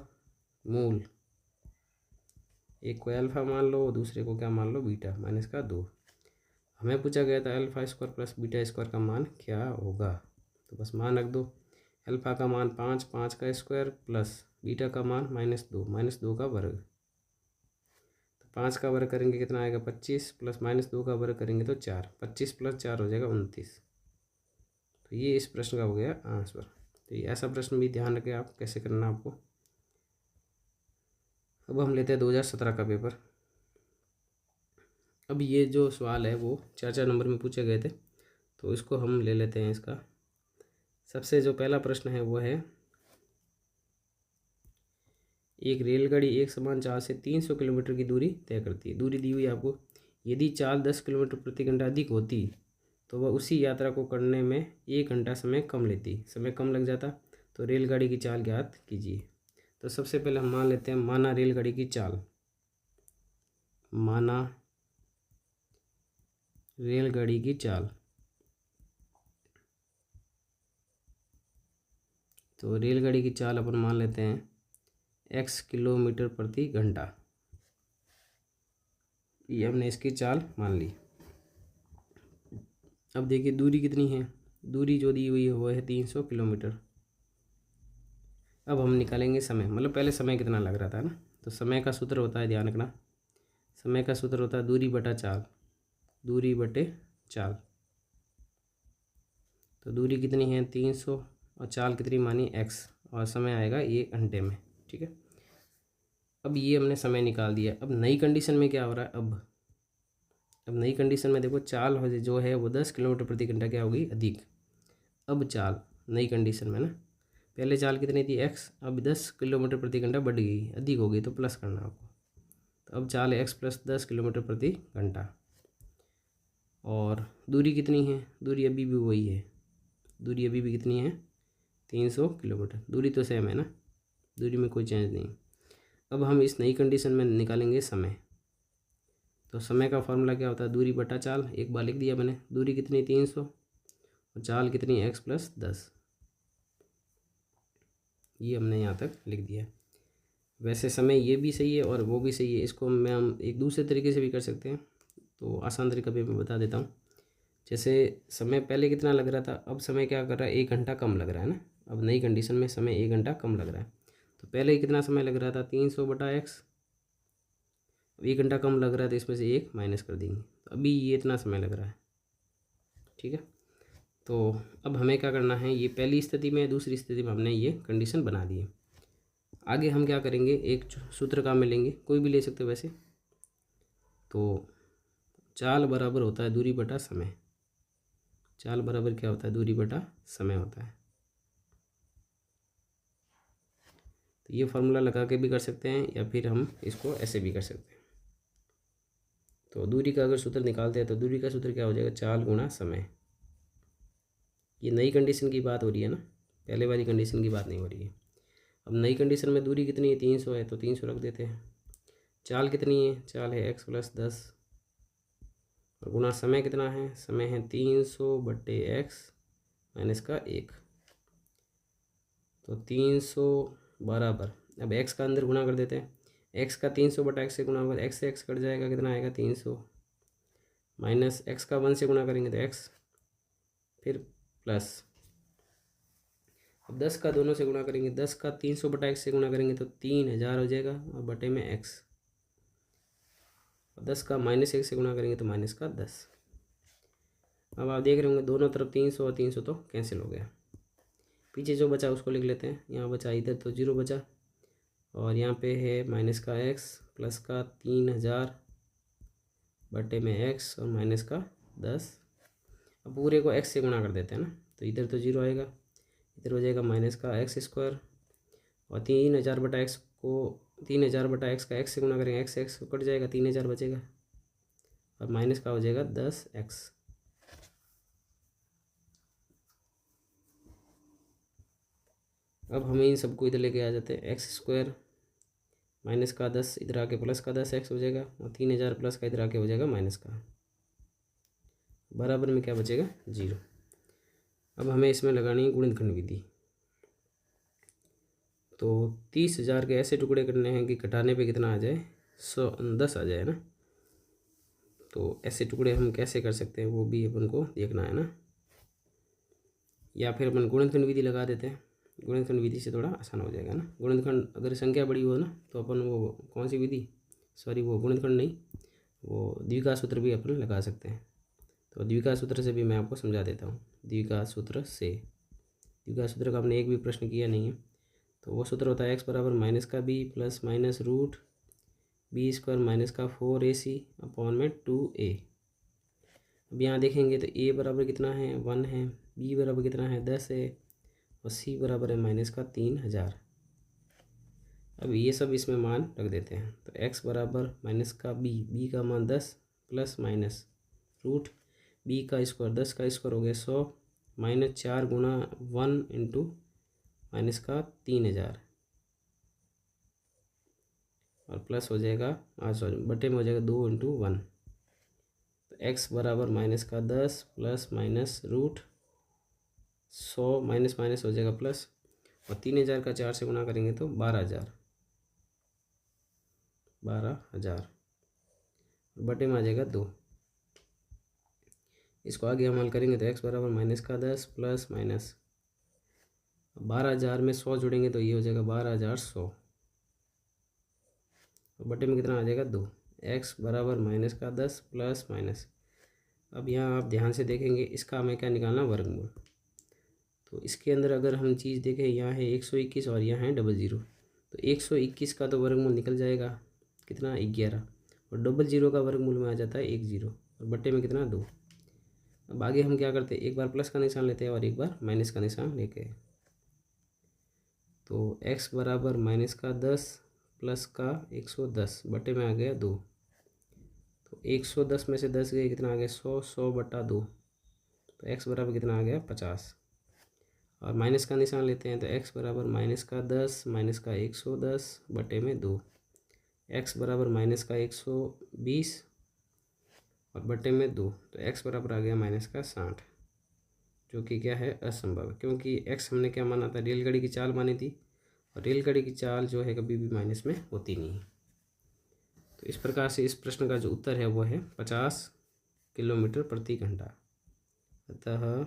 मूल, एक को अल्फा मान लो, दूसरे को क्या मान लो बीटा माइनस का 2। हमें पूछा गया था अल्फा² प्लस बीटा² का मान क्या होगा, तो बस मान रख दो। अल्फा का मान 5, 5 का स्क्वायर प्लस बीटा का मान माइनस 2 का वर्ग। तो 5 का वर्ग करेंगे कितना आएगा 25, प्लस -2 का वर्ग करेंगे तो 4, 25 प्लस 4 हो जाएगा 29। तो ये इस प्रश्न का हो गया आंसर। तो ये ऐसा प्रश्न भी ध्यान रखें आप कैसे करना आपको। अब हम लेते हैं 2017 का पेपर। अब ये जो सवाल है वो 4 नंबर में पूछे गए थे, तो इसको हम ले लेते हैं। इसका सबसे जो पहला प्रश्न है वो है एक रेलगाड़ी एक समान चाल से 300 किलोमीटर की दूरी तय करती है। दूरी दी हुई है आपको। यदि चाल 10 किलोमीटर प्रति घंटा अधिक होती तो वह उसी यात्रा को करने में 1 घंटा समय कम लेती। समय कम लग जाता तो रेलगाड़ी की चाल ज्ञात कीजिए। तो सबसे पहले हम मान लेते हैं, माना रेलगाड़ी की चाल, माना रेलगाड़ी की चाल। तो रेलगाड़ी की चाल अपन मान लेते हैं x किलोमीटर प्रति घंटा। ये हमने इसकी चाल मान ली। अब देखिए दूरी कितनी है, दूरी जो दी हुई है वो है 300 किलोमीटर। अब हम निकालेंगे समय, मतलब पहले समय कितना लग रहा था ना, तो समय का सूत्र होता है, ध्यान रखना, समय का सूत्र होता है दूरी बटा चाल, दूरी बटे चाल। तो दूरी कितनी है 300 और चाल कितनी मानी x, और समय आएगा ये घंटे में। ठीक है, अब ये हमने समय निकाल दिया। अब नई कंडीशन में क्या हो रहा है, अब नई कंडीशन में देखो चाल जो है वो 10 किलोमीटर प्रति घंटा क्या होगी, अधिक। अब चाल नई कंडीशन में ना, पहले चाल कितनी थी x, अब 10 किलोमीटर प्रति घंटा बढ़ गई, अधिक हो गई, तो प्लस करना आपको। तो अब चाल है x प्लस 10 किलोमीटर प्रति घंटा। और दूरी कितनी है, दूरी अभी भी वही है, दूरी अभी भी कितनी है 300 किलोमीटर। दूरी तो सेम है ना, दूरी में कोई चेंज नहीं। अब हम इस नई कंडीशन में निकालेंगे समय। तो समय का फॉर्मूला क्या होता है, दूरी बटा चाल, एक बार लिख दिया मैंने। दूरी कितनी 300 और चाल कितनी x प्लस 10, ये हमने यहाँ तक लिख दिया। वैसे समय ये भी सही है और वो भी सही है, इसको हम एक दूसरे तरीके से भी कर सकते हैं। तो आसान तरीका भी मैं बता देता हूँ। जैसे समय पहले कितना लग रहा था, अब समय क्या कर रहा है, 1 घंटा कम लग रहा है ना। अब नई कंडीशन में समय 1 घंटा कम लग रहा है। तो पहले कितना समय लग रहा था 300 बटा x, 1 घंटा कम लग रहा है तो इसमें से 1 माइनस कर देंगे, तो अभी ये इतना समय लग रहा है। ठीक है, तो अब हमें क्या करना है, ये पहली स्थिति में, दूसरी स्थिति में हमने ये कंडीशन बना दी है। आगे हम क्या करेंगे, एक सूत्र काम में लेंगे, कोई भी ले सकते हो वैसे। तो चाल बराबर होता है दूरी बटा समय, चाल बराबर क्या होता है, दूरी बटा समय होता है। तो ये फार्मूला लगा के भी कर सकते हैं या फिर हम इसको ऐसे भी कर सकते हैं। तो दूरी का अगर सूत्र निकालते हैं तो दूरी का सूत्र क्या हो जाएगा, चाल गुणा समय। ये नई कंडीशन की बात हो रही है ना, पहले वाली कंडीशन की बात नहीं हो रही है। अब नई कंडीशन में दूरी कितनी है 300 है, तो 300 रख देते हैं। चाल कितनी है, चाल है x प्लस 10 और गुणा समय कितना है, समय है 300 बटे x माइनस का 1। तो 300 बराबर, अब x का अंदर गुणा कर देते हैं, x का 300 बटा x से गुणा होगा, x से x कट जाएगा, कितना आएगा 300, माइनस x का 1 से गुणा करेंगे तो x, फिर प्लस, अब 10 का दोनों से गुणा करेंगे, 10 का 300 बटा x से गुणा करेंगे तो 3000 हो जाएगा और बटे में x, 10 का -1 से गुणा करेंगे तो माइनस का 10। अब आप देख रहे होंगे दोनों तरफ 300 और 300 तो कैंसिल हो गया, पीछे जो बचा उसको लिख लेते हैं। यहाँ बचा, इधर तो 0 बचा और यहाँ पे है माइनस का x प्लस का 3000 बटे में x और माइनस का 10। अब पूरे को x से गुणा कर देते हैं ना, तो इधर तो 0 आएगा, इधर हो जाएगा माइनस का x² और 3000 बटा x को, 3000 बटा x का x से गुणा करेंगे, x को कट जाएगा, 3000 बचेगा और माइनस का हो जाएगा 10x। अब हमें इन सबको इधर लेके आ जाते हैं, x² माइनस का 10 इधर आके प्लस का 10x हो जाएगा और 3000 प्लस का इधर आके हो जाएगा माइनस का, बराबर में क्या बचेगा 0। अब हमें इसमें लगानी है गुणनखंड विधि। तो 30,000 के ऐसे टुकड़े करने हैं कि घटाने पे कितना आ जाए, 10 आ जाए ना। तो ऐसे टुकड़े हम कैसे कर सकते हैं वो भी अपन को देखना है ना, या फिर अपन गुणनखंड विधि लगा देते हैं। गुणनखंड विधि से थोड़ा आसान हो जाएगा ना। गुणनखंड अगर संख्या बड़ी हो ना तो अपन वो कौन सी विधि, सॉरी वो गुणनखंड नहीं, वो द्विघात सूत्र भी अपन लगा सकते हैं। तो द्विघात सूत्र से भी मैं आपको समझा देता हूँ। द्विघात सूत्र से, द्विघात सूत्र का हमने एक भी प्रश्न किया नहीं है। तो वो सूत्र होता है x बराबर माइनस का b plus minus root b² minus का 4ac अपॉन में 2a। अब यहाँ देखेंगे तो a बराबर कितना है 1 है, b बराबर कितना है 10 है और c बराबर है माइनस का 3000। अब ये सब इसमें मान रख देते हैं। तो x बराबर माइनस का b का मान 10 प्लस माइनस रूट b का स्क्वायर, 10 का स्क्वायर हो गया 100 माइनस 4 गुणा 1 इंटू माइनस का 3000 और प्लस हो जाएगा सॉरी बटे में हो जाएगा 2 इंटू 1। तो x बराबर माइनस का 10 plus minus root 100 minus minus हो जाएगा प्लस, और 3000 का 4 से गुणा करेंगे तो 12000 बटे में आ जाएगा 2। इसको आगे हम हल करेंगे तो x बराबर माइनस का 10 प्लस माइनस 12000 में 100 जोड़ेंगे तो ये हो जाएगा 12100 और बटे में कितना आ जाएगा 2। x बराबर माइनस का 10 प्लस माइनस, अब यहाँ आप ध्यान से देखेंगे इसका हमें क्या निकालना, वर्गमूल। तो इसके अंदर अगर हम चीज़ देखें, यहाँ है 121 और यहाँ है 00, तो 121 का तो वर्गमूल निकल जाएगा कितना 11, और 00 का वर्गमूल में आ जाता है 10 और बटे में कितना 2। अब आगे हम क्या करते हैं, एक बार प्लस का निशान लेते हैं और एक बार माइनस का निशान लेके। तो x बराबर माइनस का 10 प्लस का 110 बटे में आ गया 2। तो 110 में से 10 गए कितना आ गया 100, 100 बटा 2, तो x बराबर कितना आ गया 50। और माइनस का निशान लेते हैं तो x बराबर माइनस का 10 माइनस का 110 बटे में 2, x बराबर माइनस का 120 और बटे में 2, तो x बराबर आ गया माइनस का 60, जो कि क्या है असंभव, क्योंकि x हमने क्या माना था, रेलगाड़ी की चाल मानी थी, और रेलगाड़ी की चाल जो है कभी भी माइनस में होती नहीं है। तो इस प्रकार से इस प्रश्न का जो उत्तर है वो है 50 किलोमीटर प्रति घंटा। अतः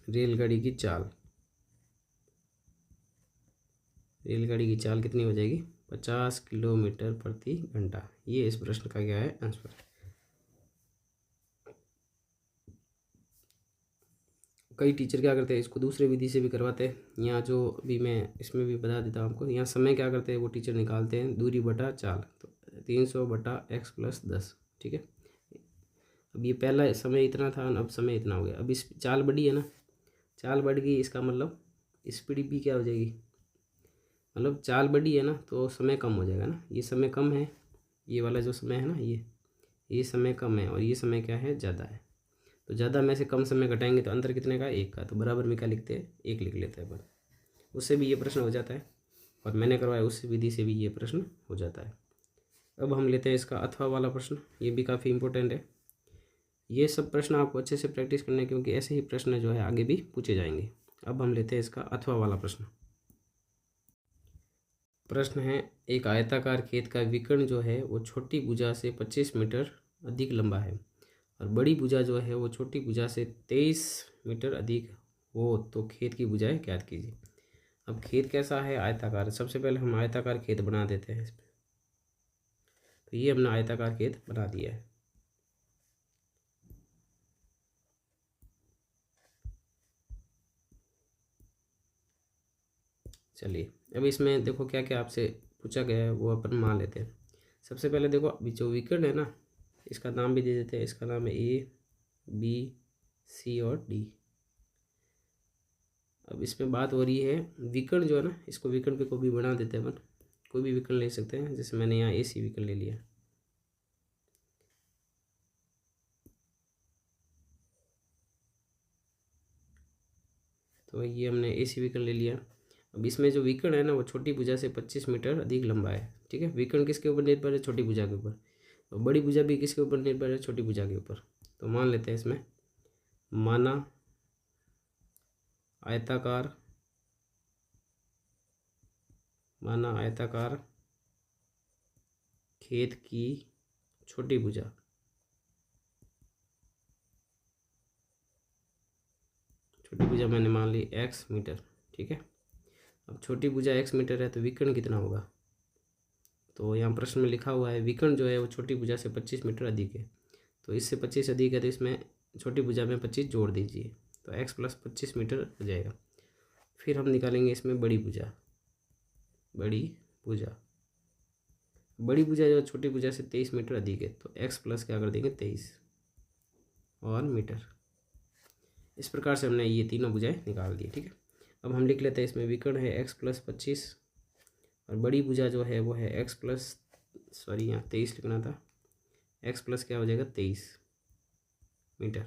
रेलगाड़ी की चाल कितनी हो जाएगी, 50 किलोमीटर प्रति घंटा। ये इस प्रश्न का क्या है आंसर। कई टीचर क्या करते हैं, इसको दूसरे विधि से भी करवाते हैं। यहाँ जो भी मैं इसमें भी बता देता हूँ आपको, यहाँ समय क्या करते हैं वो टीचर निकालते हैं दूरी बटा चाल, तो 300 बटा x प्लस 10, ठीक है। अब ये पहला समय इतना था, अब समय इतना हो गया, अब इस चाल बढ़ी है ना, चाल बढ़ गई, इसका मतलब स्पीड भी क्या हो जाएगी, मतलब चाल बढ़ी है ना तो समय कम हो जाएगा ना। ये समय कम है, ये वाला जो समय है ना, ये समय कम है, और ये समय क्या है ज़्यादा है। तो ज़्यादा में से कम समय घटाएंगे तो अंतर कितने का, 1 का, तो बराबर में क्या लिखते हैं 1 लिख लेते हैं अपन। उससे भी ये प्रश्न हो जाता है, और मैंने करवाया उस विधि से भी ये प्रश्न हो जाता है। अब हम लेते हैं इसका अथवा वाला प्रश्न, ये भी काफ़ी इंपॉर्टेंट है। ये सब प्रश्न आपको अच्छे से प्रैक्टिस करना है, क्योंकि ऐसे ही प्रश्न जो है आगे भी पूछे जाएंगे। अब हम लेते हैं इसका अथवा वाला प्रश्न। प्रश्न है, एक आयताकार खेत का विकर्ण जो है वो छोटी भुजा से 25 मीटर अधिक लंबा है, और बड़ी भुजा जो है वो छोटी भुजा से 23 मीटर अधिक हो, तो खेत की भुजाएं ज्ञात कीजिए। अब खेत कैसा है, आयताकार। सबसे पहले हम आयताकार खेत बना देते हैं इसमें। तो ये हमने आयताकार खेत बना दिया है। चलिए अब इसमें देखो क्या क्या आपसे पूछा गया है वो अपन मान लेते हैं। सबसे पहले देखो अभी जो विकर्ण है ना, इसका नाम भी दे देते हैं। इसका नाम है A, B, C और D। अब इसमें बात हो रही है विकर्ण जो है ना, इसको विकर्ण पे कोई भी बना देते हैं अपन, कोई भी विकर्ण ले सकते हैं। जैसे मैंने यहाँ AC विकर्ण ले लिया, तो ये हमने AC विकर्ण ले लिया। अब इसमें जो विकर्ण है ना वो छोटी भुजा से 25 मीटर अधिक लंबा है, ठीक है। विकर्ण किसके ऊपर निर्भर है, छोटी भुजा के ऊपर। तो बड़ी भुजा भी किसके ऊपर निर्भर है, छोटी भुजा के ऊपर। तो मान लेते हैं इसमें, माना आयताकार खेत की छोटी भुजा मैंने मान ली x मीटर, ठीक है। अब छोटी भुजा x मीटर है तो विकर्ण कितना होगा, तो यहाँ प्रश्न में लिखा हुआ है विकर्ण जो है वो छोटी भुजा से 25 मीटर अधिक है। तो इससे 25 अधिक है तो इसमें छोटी भुजा में 25 जोड़ दीजिए, तो x प्लस 25 मीटर हो जाएगा। फिर हम निकालेंगे इसमें बड़ी भुजा जो छोटी भुजा से 23 मीटर अधिक है, तो x प्लस क्या कर देंगे 23 और मीटर। इस प्रकार से हमने ये तीनों भुजाएं निकाल दी, ठीक है। अब हम लिख लेते हैं इसमें विकर्ण है x + 25 और बड़ी भुजा जो है वो है x प्लस, सॉरी यहाँ 23 लिखना था, x प्लस क्या हो जाएगा 23 मीटर,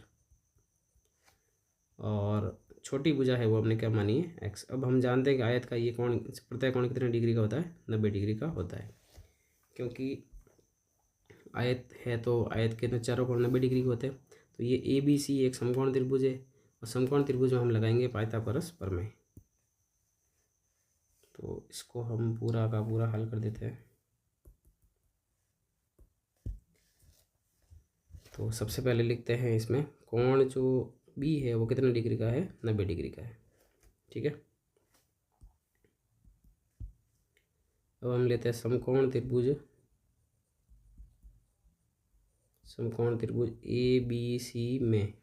और छोटी भुजा है वो हमने क्या मानी है x। अब हम जानते हैं कि आयत का ये कोण, प्रत्यय कोण कितने डिग्री का होता है, 90 डिग्री का होता है, क्योंकि आयत है तो आयत के अंदर चारों कोण 90 डिग्री के होते हैं। तो ये ABC एक समकोण त्रिभुज है और समकोण त्रिभुज में हम लगाएंगे पाइथागोरस प्रमेय। तो इसको हम पूरा का पूरा हल कर देते हैं। तो सबसे पहले लिखते हैं इसमें कोण जो B है वो कितने डिग्री का है, 90 डिग्री का है, ठीक है। अब हम लेते हैं समकोण त्रिभुज ABC में,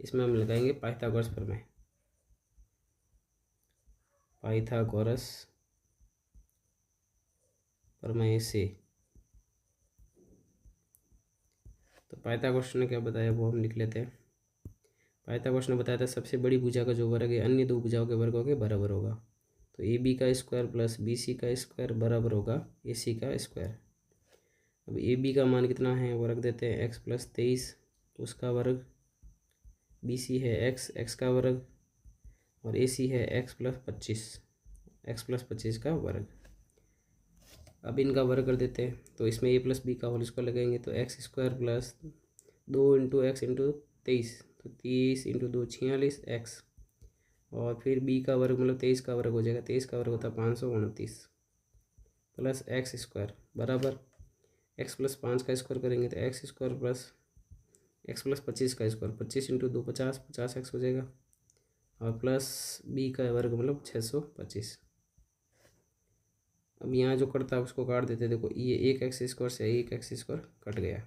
इसमें हम लगाएंगे पाइथागोरस प्रमेय, पाइथागोरस प्रमेय से। तो पाइथागोरस ने क्या बताया वो हम लिख लेते हैं। पाइथागोरस ने बताया था सबसे बड़ी भुजा का जो वर्ग है अन्य दो भुजाओं के वर्गों के बराबर होगा। तो AB का स्क्वायर प्लस BC का स्क्वायर बराबर होगा AC का स्क्वायर। अब AB का मान कितना है वो रख देते हैं x + 23, उसका वर्ग, BC है x का वर्ग, और AC है x + 25 का वर्ग। अब इनका वर्ग कर देते हैं, तो इसमें A + B का होल स्क्वायर लगाएंगे तो x² प्लस 2 × x × 23, तो 30 × 2 46 x, और फिर B का वर्ग मतलब 23 का वर्ग हो जाएगा, 23 का वर्ग होता है 529 प्लस x² बराबर x + 5 का स्क्वायर करेंगे तो x² प्लस x + 25 का स्क्वायर, 25 × 2 50, 50x हो जाएगा, और प्लस B का वर्ग मतलब 625। अब यहाँ जो कटता है उसको काट देते, देखो ये एक x² से एक x² कट गया।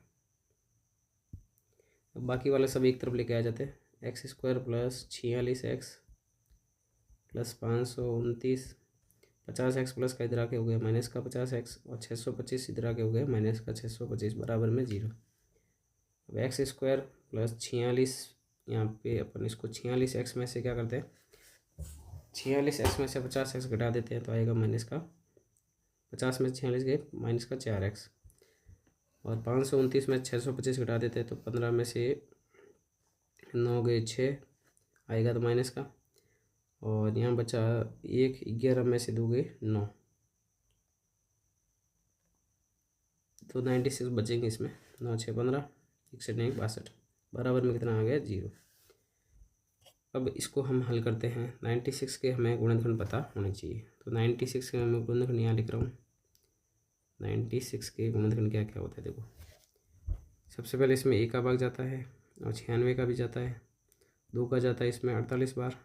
अब बाकी वाले सब एक तरफ लेके आ जाते हैं, x² plus 46x plus 529, 50x plus का इधर आके हो गया माइनस का 50x, और 625 इधर आके हो गया माइनस का 625 बराबर में 0। अब x² प्लस 46, यहाँ पे अपन इसको 46x में से क्या करते हैं, 46x में से 50x घटा देते हैं तो आएगा माइनस का 50 में 46 गए माइनस का 4x, और 529 में 625 घटा देते हैं तो 15 में से 9 गए 6 आएगा तो माइनस का, और यहाँ बचा 1, 11 में से 2 गए 9, तो 96 बचेंगे इसमें, 9 6 15, 61 1 62 बराबर में कितना आ गया 0। अब इसको हम हल करते हैं। 96 के हमें गुणनखंड पता होने चाहिए, तो 96 के मैं गुणनखंड यहाँ लिख रहा हूँ। 96 के गुणनखंड क्या क्या होता है देखो, सबसे पहले इसमें 1 का भाग जाता है और 96 का भी जाता है, 2 का जाता है इसमें 48 बार,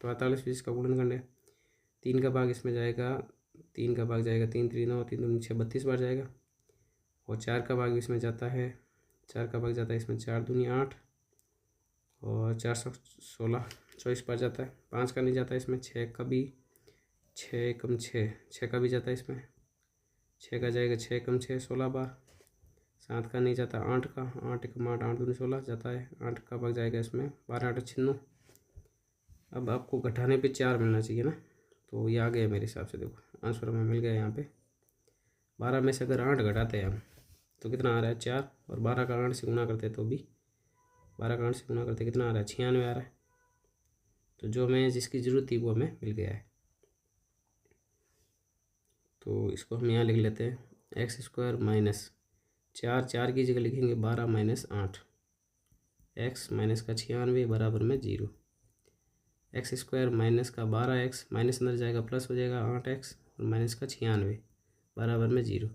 तो 48 भी इसका गुणनखंड है। 3 का भाग इसमें जाएगा, 3 का भाग जाएगा 3 3 9, 3 2 6 32 बार जाएगा, और 4 का भाग इसमें जाता है, 4 का भाग जाता है इसमें 4 दूनी 8, और 416 24 बार जाता है। 5 का नहीं जाता इसमें, 6 का भी, 6 कम 6, 6 का भी जाता है इसमें, 6 का जाएगा 6 कम 6 16 बार। 7 का नहीं जाता, 8 का, 8 कम 8 8 दूनी 16 जाता है, 8 का भाग जाएगा इसमें 12 8 96। अब आपको घटाने पे 4 मिलना चाहिए ना, तो ये आ गया मेरे हिसाब से, देखो आंसर हमें मिल गया यहाँ पे। 12 में से अगर 8 घटाते हैं हम तो कितना आ रहा है 4, और 12 का 8 से गुना करते तो भी 12 का 8 से गुना करते कितना आ रहा है 96 आ रहा है। तो जो हमें जिसकी ज़रूरत थी वो हमें मिल गया है। तो इसको हम यहाँ लिख लेते हैं, x² माइनस 4 की जगह लिखेंगे 12 माइनस 8, x माइनस का 96 बराबर में 0। x² माइनस का 12x, माइनस अंदर जाएगा प्लस हो जाएगा 8x, और माइनस का 96 बराबर में 0।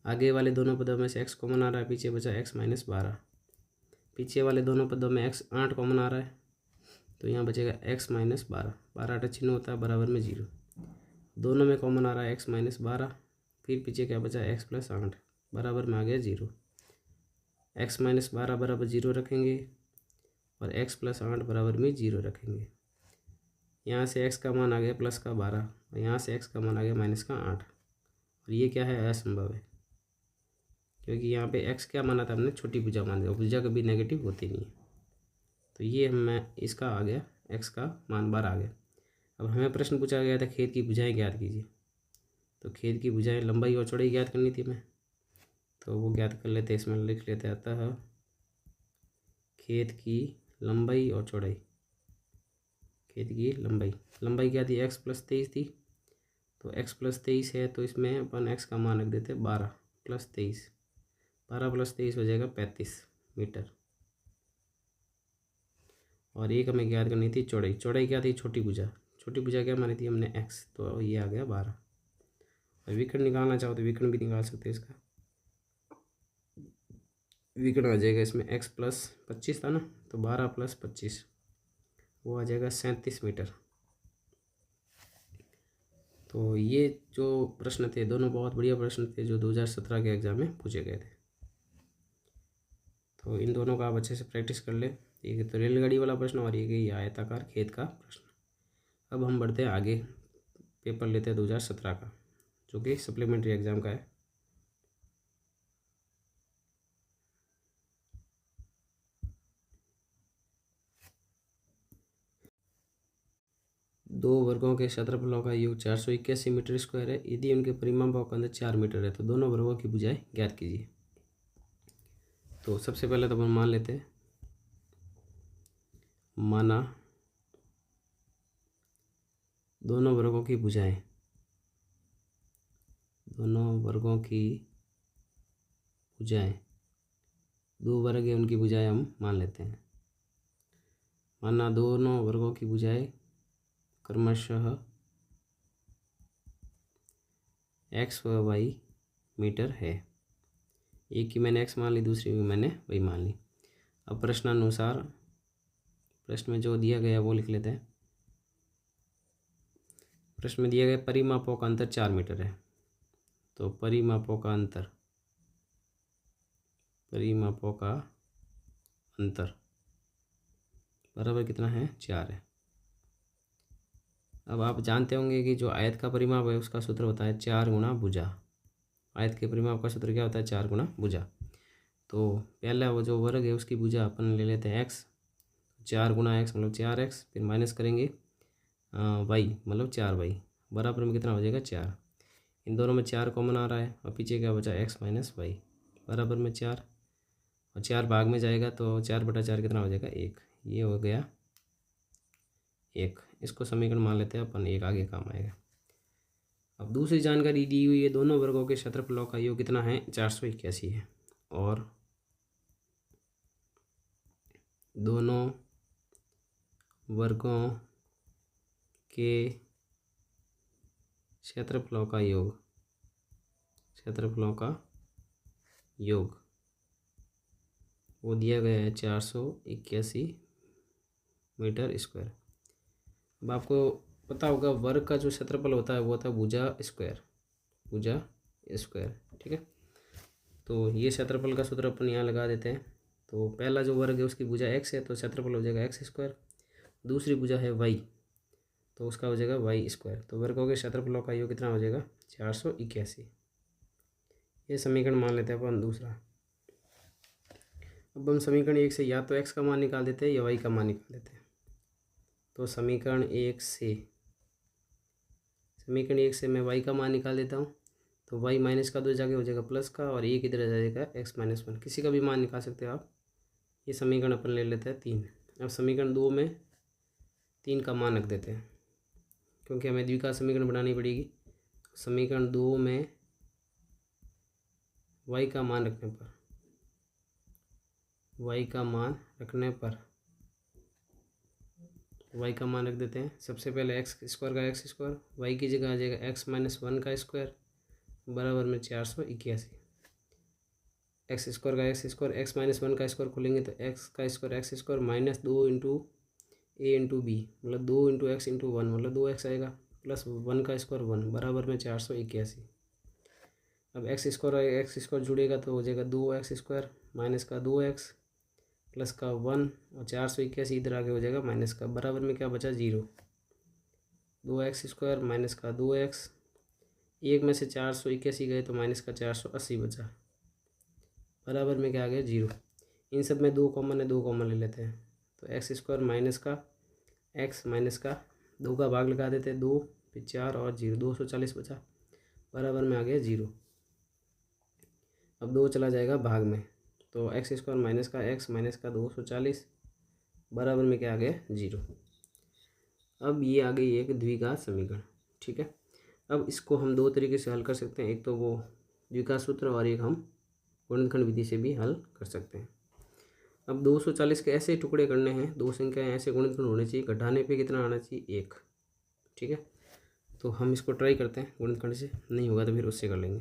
आगे वाले दोनों पदों में से x कॉमन आ रहा है, पीछे बचा x माइनस 12। पीछे वाले दोनों पदों में x 8 कॉमन आ रहा है, तो यहाँ बचेगा x माइनस 12, 12 8 96 होता है बराबर में 0। दोनों में कॉमन आ रहा है x माइनस 12, फिर पीछे क्या बचा x प्लस 8 बराबर में आ गया 0। x माइनस 12 बराबर 0 रखेंगे और x प्लस 8 बराबर में 0 रखेंगे। यहाँ से x का मान आ गया प्लस का 12, और यहाँ से x का मान आ गया माइनस का 8, और ये क्या है असंभव है, क्योंकि यहाँ पे x क्या माना था हमने, छोटी भुजा मान दिया, भुजा कभी नेगेटिव होती नहीं है, तो ये हमें इसका आ गया एक्स का मान 12 आ गया। अब हमें प्रश्न पूछा गया था खेत की भुजाएं ज्ञात कीजिए। तो खेत की भुजाएं लंबाई और चौड़ाई ज्ञात करनी थी हमें, तो वो ज्ञात कर लेते हैं। इसमें लिख लेते हैं अतः खेत की लंबाई और चौड़ाई। खेत की लंबाई क्या थी, एक्स प्लस 23 थी। तो x प्लस 23 है तो इसमें अपन x का मान रख देते हैं 12 प्लस 23। 12 प्लस 23 हो जाएगा 35 मीटर। और एक हमें ज्ञात करनी थी चौड़ाई क्या थी, छोटी भुजा क्या मानी थी हमने x, तो ये आ गया 12। और विकर्ण निकालना चाहो तो विकर्ण भी निकाल सकते हैं। इसका विकर्ण आ जाएगा इसमें x प्लस 25 था ना, तो 12 प्लस 25 वो आ जाएगा 37 मीटर। तो ये जो प्रश्न थे दोनों बहुत बढ़िया प्रश्न थे जो 2017 के एग्ज़ाम में पूछे गए थे। तो इन दोनों का आप अच्छे से प्रैक्टिस कर ले। एक तो रेलगाड़ी वाला प्रश्न और ये आयताकार खेत का प्रश्न। अब हम बढ़ते हैं आगे, पेपर लेते हैं 2017 का जो कि सप्लीमेंट्री एग्ज़ाम का है। दो वर्गों के क्षेत्रफलों का योग 481 मीटर स्क्वायर है। यदि उनके परिमापों का अंतर 4 मीटर है तो दोनों वर्गों की भुजाएं ज्ञात कीजिए। तो सबसे पहले तो अपन मान लेते हैं, माना दोनों वर्गों की भुजाएं, दो वर्ग है उनकी भुजाएं हम मान लेते हैं। माना दोनों वर्गों की भुजाएं क्रमशः x व y मीटर है। एक की मैंने x मान ली, दूसरी भी मैंने y मान ली। अब प्रश्नानुसार प्रश्न में जो दिया गया वो लिख लेते हैं। प्रश्न में दिया गया परिमापों का अंतर 4 मीटर है। तो परिमापों का अंतर बराबर कितना है, 4 है। अब आप जानते होंगे कि जो आयत का परिमाप है उसका सूत्र होता है 4 गुना भुजा। आयत के परिमाप का सूत्र क्या होता है, 4 गुना भुजा। तो पहला वो जो वर्ग है उसकी भुजा अपन ले लेते हैं x। 4 गुना x मतलब 4x, फिर माइनस करेंगे y मतलब 4y, बराबर में कितना हो जाएगा 4। इन दोनों में 4 कॉमन आ रहा है और पीछे क्या बचा x माइनस वाई, बराबर में 4। और 4 भाग में जाएगा तो 4/4 कितना हो जाएगा 1। ये हो गया 1। इसको समीकरण मान लेते हैं अपन, 1 आगे काम आएगा। अब दूसरी जानकारी दी हुई है दोनों वर्गों के क्षेत्रफलों का योग कितना है, 481 है। और दोनों वर्गों के क्षेत्रफलों का योग वो दिया गया है 481 मीटर स्क्वायर। अब आपको पता होगा वर्ग का जो क्षेत्रफल होता है वो होता है भुजा स्क्वायर, ठीक है। तो ये क्षेत्रफल का सूत्र अपन यहाँ लगा देते हैं। तो पहला जो वर्ग है उसकी भुजा x है तो क्षेत्रफल हो जाएगा x स्क्वायर। दूसरी भुजा है y तो उसका हो जाएगा y स्क्वायर। तो वर्गों के क्षेत्रफलों का योग कितना हो जाएगा, 481। ये समीकरण मान लेते हैं अपन दूसरा। अब हम समीकरण 1 से या तो x का मान निकाल देते हैं या y का मान निकाल देते हैं। तो समीकरण 1 से मैं y का मान निकाल देता हूँ। तो y माइनस का 2 जगह हो जाएगा प्लस का, और 1 इधर आ जाएगा x माइनस 1। किसी का भी मान निकाल सकते हो आप। ये समीकरण अपन ले लेते हैं 3। अब समीकरण 2 में 3 का मान रख देते हैं क्योंकि हमें द्विघात समीकरण बनानी पड़ेगी। समीकरण 2 में y का मान रखने पर y का मान रख देते हैं। सबसे पहले एक्स स्क्वायर का एक्स स्क्वायर, y की जगह आ जाएगा x माइनस 1 का स्क्वायर, बराबर में 481। एक्स स्क्वायर का एक्स स्क्वायर, एक्स माइनस 1 का स्क्वायर खोलेंगे तो x का square x square minus 2 into a into b मतलब 2 इंटू एक्स इंटू 1 मतलब 2x आएगा, प्लस 1 का स्क्वायर 1, बराबर में 481। अब एक्स स्क्वायर जुड़ेगा तो हो जाएगा 2x स्क्वायर माइनस का 2x प्लस का 1 और 481 इधर आगे हो जाएगा माइनस का, बराबर में क्या बचा 0। 2x स्क्वायर माइनस का 2x, एक में से 481 गए तो माइनस का 480 बचा, बराबर में क्या आ गया 0। इन सब में 2 कॉमन है, 2 कॉमन ले लेते हैं। तो एक्स स्क्वायर माइनस का एक्स माइनस का 2 का भाग लगा देते, 2 फिर 4 और 0, 240 बचा, बराबर में आ गया 0। अब 2 चला जाएगा भाग में, तो एक्स स्क्वायर माइनस का एक्स माइनस का 240 बराबर में क्या आ गया 0। अब ये आ गई एक द्विघात समीकरण। ठीक है, अब इसको हम दो तरीके से हल कर सकते हैं, एक तो वो द्विघात सूत्र और एक हम गुणनखंड विधि से भी हल कर सकते हैं। अब 240 के ऐसे टुकड़े करने हैं, दो संख्याएं ऐसे गुणनखंड होने चाहिए, घटाने पे कितना आना चाहिए 1। ठीक है, तो हम इसको ट्राई करते हैं गुणनखंड से, नहीं होगा तो फिर उससे कर लेंगे।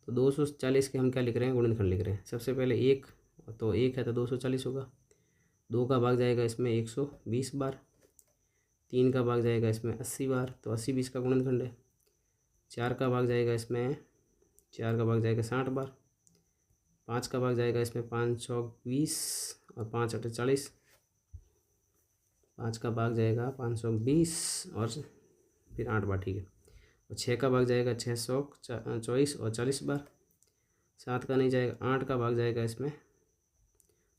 तो 240 के हम क्या लिख रहे हैं, गुणनखंड लिख रहे हैं। सबसे पहले 1, तो 1 है तो 240 होगा, 2 का भाग जाएगा इसमें 120 बार, 3 का भाग जाएगा इसमें 80 बार, तो 80 20 का गुणनखंड है। 4 का भाग जाएगा इसमें, 4 का भाग जाएगा 60 बार, 5 का भाग जाएगा इसमें 520 और 5 8 40, 5 का भाग जाएगा 520 और फिर 8 बार। ठीक है, और 6 का भाग जाएगा 624 और 40 बार, 7 का नहीं जाएगा, 8 का भाग जाएगा इसमें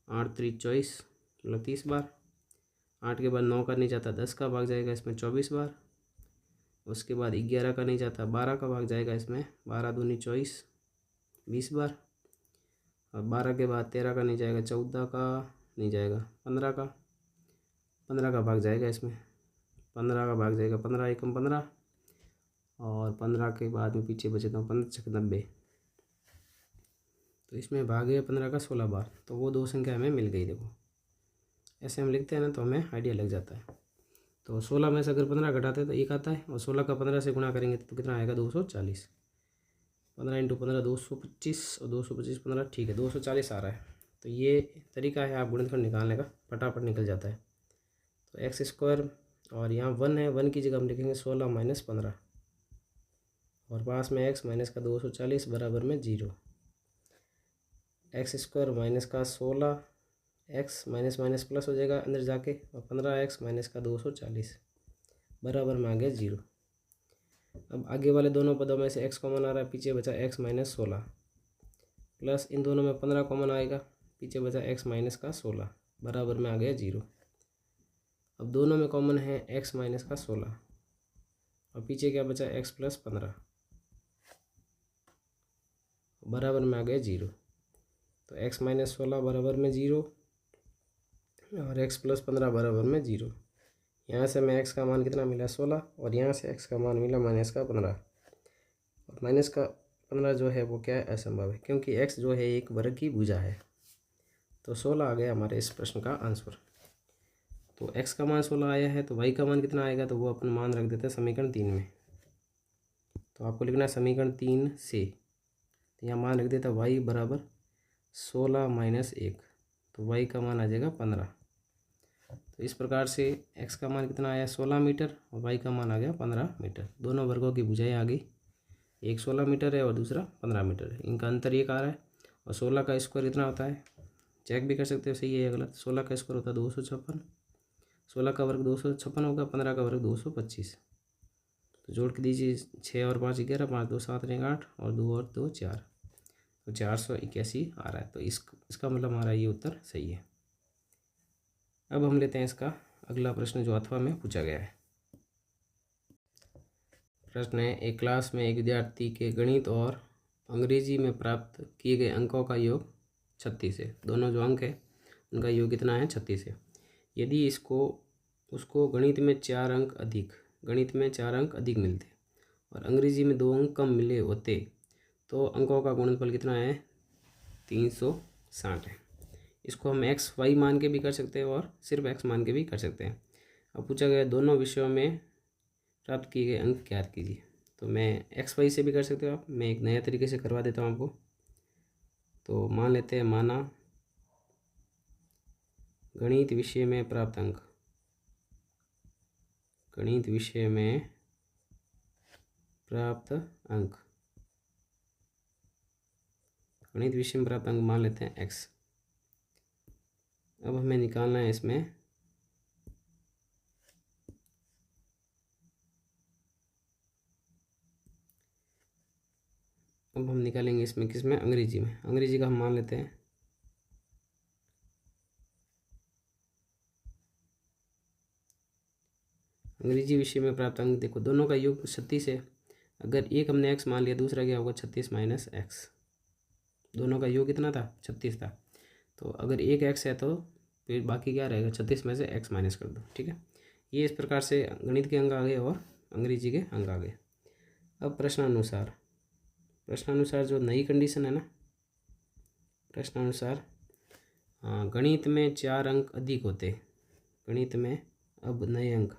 8 3 24 मतलब 30 बार, 8 के बाद 9 का नहीं जाता, 10 का भाग जाएगा इसमें 24 बार, उसके बाद 11 का नहीं जाता, 12 का भाग जाएगा इसमें 12 दूनी 24 20 बार, और 12 के बाद 13 का नहीं जाएगा, 14 का नहीं जाएगा, 15 का भाग जाएगा इसमें, 15 का भाग जाएगा 15 एकम 15, और 15 के बाद में पीछे बचे तो 15 छक 90, तो इसमें भाग गया 15 का 16 बार। तो वो दो संख्या हमें मिल गई। देखो ऐसे हम लिखते हैं ना तो हमें आइडिया लग जाता है। तो 16 में से अगर 15 घटाते हैं तो 1 आता है, और 16 का 15 से गुणा करेंगे तो कितना आएगा 240, 15 × 15 225 और 225 15, ठीक है 240 आ रहा है। तो ये तरीका है आप गुणनखंड निकालने का, फटाफट निकल जाता है। तो एक्स स्क्वायर और यहाँ 1 है, 1 की जगह हम लिखेंगे 16 माइनस 15, और पास में एक्स माइनस का 240 बराबर में 0। एक्स स्क्वायर माइनस का 16, एक्स माइनस माइनस प्लस हो जाएगा अंदर जाके, और 15 एक्स माइनस का 240 बराबर में आ गया 0। अब आगे वाले दोनों पदों में से एक्स कॉमन आ रहा है, पीछे बचा एक्स माइनस 16, प्लस इन दोनों में 15 कॉमन आएगा, पीछे बचा एक्स माइनस का 16 बराबर में आ गया 0। अब दोनों में कॉमन है एक्स माइनस का 16, और पीछे क्या बचा एक्स प्लस 15 बराबर में आ गया 0। तो एक्स माइनस 16 बराबर में 0 और एक्स प्लस 15 बराबर में 0। यहाँ से हमें एक्स का मान कितना मिला 16, और यहाँ से एक्स का मान मिला माइनस का 15, और माइनस का 15 जो है वो क्या है, असंभव है, क्योंकि एक्स जो है एक वर्ग की भुजा है। तो 16 आ गया हमारे इस प्रश्न का आंसर। तो एक्स का मान 16 आया है, तो वाई का मान कितना आएगा, तो वो अपन मान रख देते हैं समीकरण 3 में। तो आपको लिखना है समीकरण 3 से, तो यहाँ मान रख देता वाई बराबर 16 माइनस 1, तो वाई का मान आ जाएगा 15। तो इस प्रकार से एक्स का मान कितना आया 16 मीटर, और वाई का मान आ गया 15 मीटर। दोनों वर्गों की भुजाएं आ गई, एक 16 मीटर है और दूसरा 15 मीटर है, इनका अंतर एक आ रहा है। और 16 का स्क्वायर कितना होता है, चेक भी कर सकते हो सही है या गलत। 16 का स्क्वायर होता है 256, 16 का वर्ग 256 होगा, 15 का वर्ग 225। तो जोड़ के दीजिए, 6 और 5 11, 5 2 7 रहेंगे 8, और 2 और 2 4, तो 481 आ रहा है। तो इसका मतलब हमारा ये उत्तर सही है। अब हम लेते हैं इसका अगला प्रश्न जो अथवा में पूछा गया है। प्रश्न है, एक क्लास में एक विद्यार्थी के गणित और अंग्रेजी में प्राप्त किए गए अंकों का योग 36 है। दोनों जो अंक है उनका योग कितना है 36 है। यदि उसको गणित में 4 अंक अधिक मिलते और अंग्रेजी में 2 अंक कम मिले होते तो अंकों का गुणनफल कितना है 360 है। इसको हम एक्स वाई मान के भी कर सकते हैं और सिर्फ एक्स मान के भी कर सकते हैं। अब पूछा गया दोनों विषयों में प्राप्त किए गए अंक ज्ञात कीजिए। तो मैं एक्स वाई से भी कर सकते हो आप, मैं एक नया तरीके से करवा देता हूँ आपको। तो मान लेते हैं, माना गणित विषय में प्राप्त अंक, गणित विषय में प्राप्त अंक, गणित विषय में प्राप्त अंक मान लेते हैं एक्स। अब हमें निकालना है इसमें अब हम निकालेंगे इसमें किसमें, अंग्रेजी में। अंग्रेजी का हम मान लेते हैं अंग्रेजी विषय में प्राप्त अंक देखो, दोनों का योग 36 है। अगर एक हमने x मान लिया, दूसरा क्या होगा 36 माइनस एक्स। दोनों का योग कितना था 36 था। तो अगर एक x है तो फिर बाकी क्या रहेगा 36 में से x माइनस कर दो। ठीक है, ये इस प्रकार से गणित के अंक आ गए और अंग्रेजी के अंक आ गए। अब प्रश्नानुसार जो नई कंडीशन है ना, प्रश्नानुसार गणित में 4 अंक अधिक होते। गणित में अब नए अंक,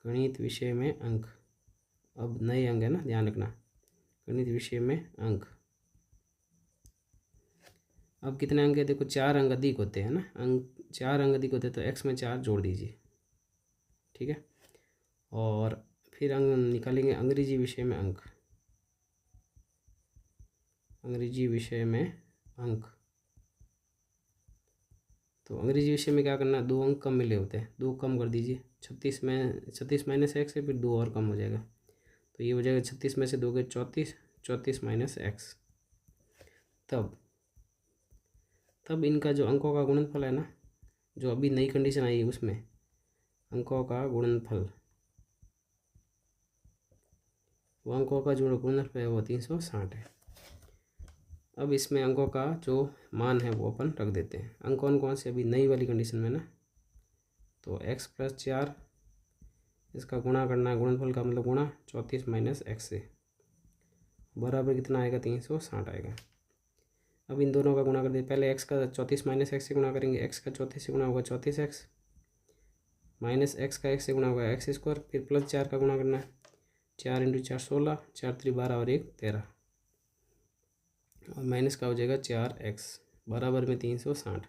गणित विषय में अंक, अब नए अंक है ना, ध्यान रखना, गणित विषय में अंक अब कितने अंक है देखो, 4 अंक अधिक होते हैं ना, अंक 4 अंक अधिक होते हैं तो x में 4 जोड़ दीजिए। ठीक है, और फिर अंक निकालेंगे अंग्रेजी विषय में अंक, अंग्रेजी विषय में अंक। तो अंग्रेजी विषय में क्या करना है, 2 अंक कम मिले होते हैं, 2 कम कर दीजिए। 36 माइनस एक्स है, फिर 2 और कम हो जाएगा, तो ये हो जाएगा 36 में से 2 गए 34, 34 माइनस एक्स। तब इनका जो अंकों का गुणनफल है ना, जो अभी नई कंडीशन आई है उसमें अंकों का गुणनफल, वो अंकों का जो गुणनफल है वो 360 है। अब इसमें अंकों का जो मान है वो अपन रख देते हैं। अंक कौन कौन से अभी नई वाली कंडीशन में ना, तो x + 4 इसका गुणा करना है, गुणनफल का मतलब गुणा 34 माइनस एक्स से, बराबर कितना आएगा 360 आएगा। अब इन दोनों का गुणा कर दे, पहले x का 34 माइनस एक्स से गुणा करेंगे, x का 34 से गुणा होगा 34x, माइनस x का x से गुणा होगा x², फिर प्लस 4 का गुणा करना है, 4 × 4 16, 4 × 3 12 और 1 13, और माइनस का हो जाएगा 4x, बराबर में 360।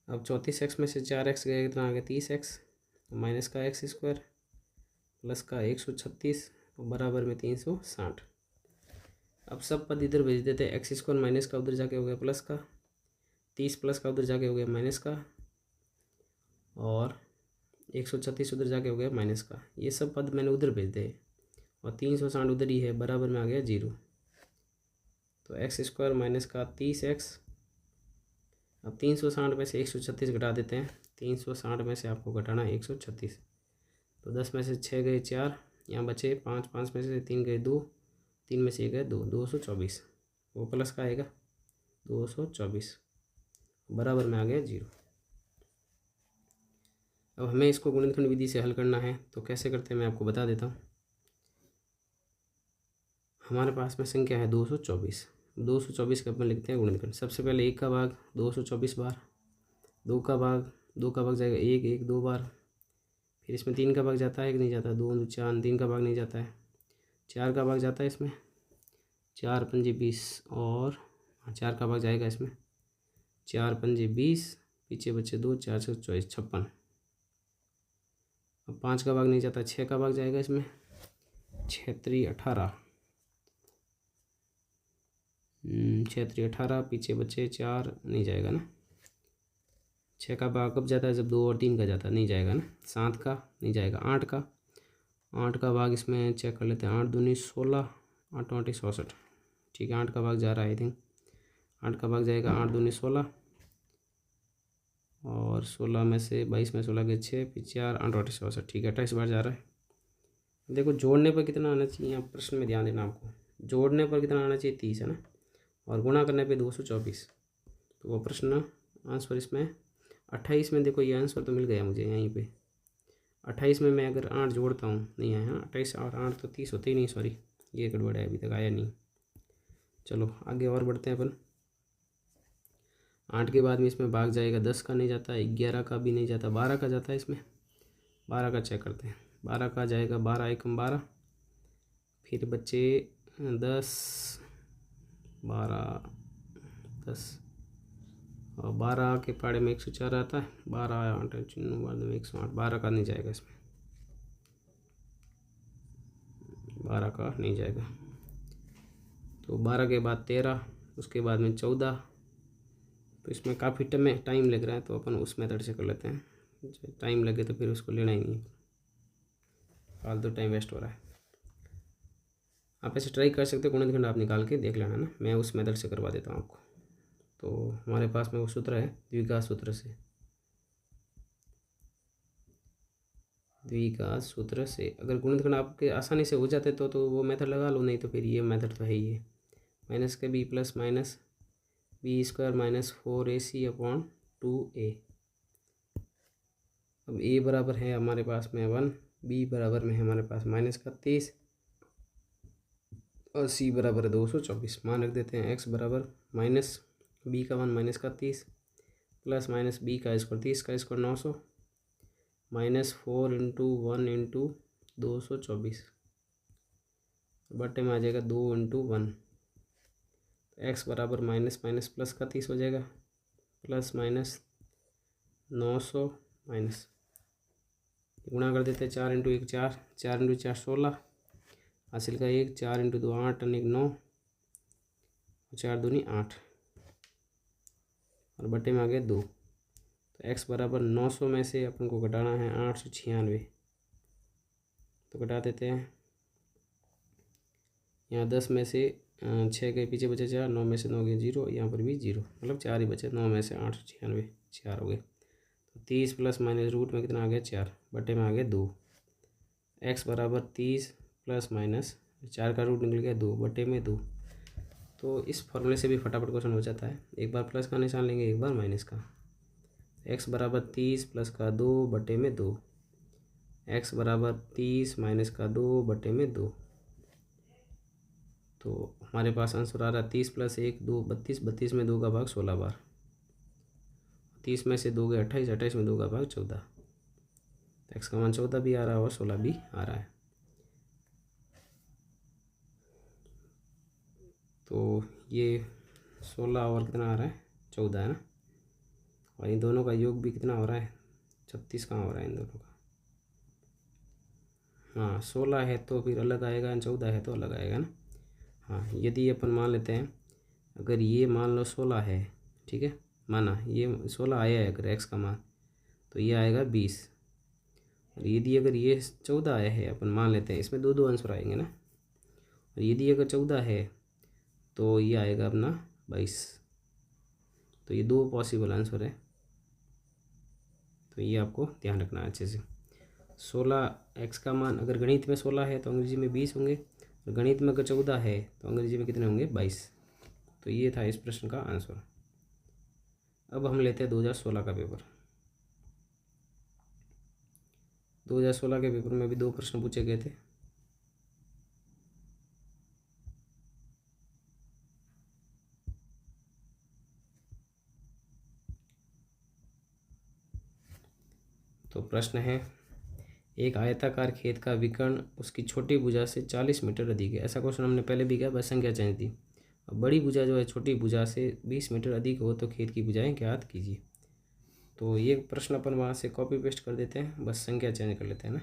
अब 34x में से 4x गया, कितना आ गया 30x, माइनस का x² प्लस का 136, बराबर में 360। अब सब पद इधर भेज देते हैं, x² माइनस का उधर जाके हो गया प्लस का, 30 प्लस का उधर जाके हो गया माइनस का, और 136 उधर जाके हो गया माइनस का। ये सब पद मैंने उधर भेज दिए और 360 उधर ही है, बराबर में आ गया 0। तो x² माइनस का 30x। अब 360 में से 136 घटा देते हैं, 360 में से आपको घटाना है 136, तो 10 में से 6 गए 4, यहाँ बचे 5, 5 में से 3 गए 2, 3 में से 1 गए 2, 224, वो प्लस का आएगा 224, बराबर में आ गया 0। अब हमें इसको गुणनखंड विधि से हल करना है, तो कैसे करते हैं मैं आपको बता देता हूँ। हमारे पास में संख्या है 224, 224 का अपन लिखते हैं गुणनखंड। सबसे पहले 1 का भाग 224 बार, 2 का भाग जाएगा 1, 1 2 बार, फिर इसमें 3 का भाग जाता है कि नहीं जाता, 2 2 4, 3 का भाग नहीं जाता है, 4 का भाग जाता है इसमें, 4 पंजे 20, और 4 का भाग जाएगा इसमें, 4 पंजे 20, पीछे बच्चे 2, 4 से 24 56। अब 5 का भाग नहीं जाता, 6 का भाग जाएगा इसमें, 6 3 18, 6 3 18, पीछे बच्चे 4 नहीं जाएगा ना, 6 का भाग कब जाता है जब 2 और 3 का जाता है, नहीं जाएगा ना, 7 का नहीं जाएगा, 8 का भाग इसमें चेक कर लेते हैं, 8 दूनी 16, 8 8 64, ठीक है, 8 का भाग जा रहा है, आई थिंक 8 का भाग जाएगा, 8 दूनी 16, और 16 में से 22 में 16 के 6, फिर 4 8 8 64, ठीक है 28 बार जा रहा है। देखो जोड़ने पर कितना आना चाहिए, यहाँ प्रश्न में ध्यान देना आपको, जोड़ने पर कितना आना चाहिए 30 है ना, और गुणा करने पे 224, तो वो प्रश्न आंसर इसमें 28 में, देखो ये आंसर तो मिल गया मुझे यहीं पे। 28 में मैं अगर 8 जोड़ता हूँ, नहीं आया, हाँ 28 और 8 तो 30 होते ही नहीं, सॉरी ये गड़बड़ है, अभी तक आया नहीं। चलो आगे और बढ़ते हैं अपन। 8 के बाद में इसमें भाग जाएगा, 10 का नहीं जाता, 11 का भी नहीं जाता, 12 का जाता है इसमें, 12 का चेक करते हैं, 12 का जाएगा, 12 एकम 12, फिर बच्चे 10 12 10, और 12 के पाड़े में 104 आता है, 12 8 बाद में 108, 12 का नहीं जाएगा इसमें, 12 का नहीं जाएगा। तो 12 के बाद 13, उसके बाद में 14, तो इसमें काफ़ी टाइम लग रहा है, तो अपन उस मेथड से कर लेते हैं, टाइम लगे तो फिर उसको लेना ही नहीं, फालतू टाइम वेस्ट हो रहा है। आप ऐसे ट्राई कर सकते हो, गुणनखंड आप निकाल के देख लेना ना, मैं उस मेथड से करवा देता हूँ आपको। तो हमारे पास में वो सूत्र है द्विघात सूत्र से, द्विघात सूत्र से। अगर गुणनखंड आपके आसानी से हो जाते तो वो मेथड लगा लो, नहीं तो फिर ये मेथड तो है ही है। माइनस के b plus minus B square minus 4ac/2a। अब ए बराबर है हमारे पास में 1, बी बराबर में है हमारे पास -31 और सी बराबर है 224। मान रख देते हैं एक्स बराबर माइनस बी का मान -31 प्लस माइनस बी का स्क्वायर 30 का स्क्वायर 900 -4 × 1 × 224 बटे में आ जाएगा 2 × 1। एक्स बराबर माइनस माइनस प्लस का 30 हो जाएगा प्लस माइनस 900 माइनस गुणा कर देते हैं 4 × 1 4, 4 × 4 16 हासिल का 1, 4 × 2 8 और 1 9 4 दूनी 8 और बटे में आ गया 2। तो x बराबर 900 में से अपन को घटाना है 896, तो घटा देते हैं। यहाँ 10 में से 6 के पीछे बचे 4, 9 में से 9 गए 0, यहाँ पर भी 0, मतलब 4 ही बचे। 9 में से 896 4 हो गए। तो 30 प्लस माइनस रूट में कितना आ गया 4 बटे में आ गया 2। x बराबर 30 प्लस माइनस 4 का रूट निकल गया 2 बटे में 2। तो इस फॉर्मूले से भी फटाफट क्वेश्चन हो जाता है। एक बार प्लस का निशान लेंगे, एक बार माइनस का। x बराबर 30 प्लस का 2 बटे में 2, x बराबर 30 माइनस का 2 बटे में 2। तो हमारे पास आंसर आ रहा है 30 प्लस 1 2 32, 32 में 2 का भाग 16 बार, 30 में से 2 गए 28, 28 में 2 का भाग 14। तो x का मान 14 भी आ रहा है और 16 भी आ रहा है। तो ये 16 और कितना आ रहा है 14 है ना, और इन दोनों का योग भी कितना हो रहा है 36 कहाँ हो रहा है इन दोनों का। हाँ 16 है तो फिर अलग आएगा, 14 है तो अलग आएगा ना। हाँ यदि अपन मान लेते हैं, अगर ये मान लो 16 है, ठीक है, माना ये 16 आया है अगर x का मान, तो ये आएगा 20। और यदि अगर ये 14 आया है, अपन मान लेते हैं, इसमें दो आंसर आएंगे ना। और यदि अगर 14 है तो ये आएगा अपना 22। तो ये 2 पॉसिबल आंसर है, तो ये आपको ध्यान रखना है अच्छे से। 16 x का मान अगर गणित में 16 है तो अंग्रेजी में 20 होंगे, और गणित में अगर 14 है तो अंग्रेजी में कितने होंगे 22। तो ये था इस प्रश्न का आंसर। अब हम लेते हैं 2016 का पेपर। 2016 के पेपर में भी 2 प्रश्न पूछे गए थे। तो प्रश्न है, एक आयताकार खेत का विकर्ण उसकी छोटी भुजा से 40 मीटर अधिक है। ऐसा क्वेश्चन हमने पहले भी किया, बस संख्या चेंज थी। अब बड़ी भुजा जो है छोटी भुजा से 20 मीटर अधिक हो तो खेत की भुजाएं ज्ञात कीजिए। तो ये प्रश्न अपन वहाँ से कॉपी पेस्ट कर देते हैं, बस संख्या चेंज कर लेते हैं ना।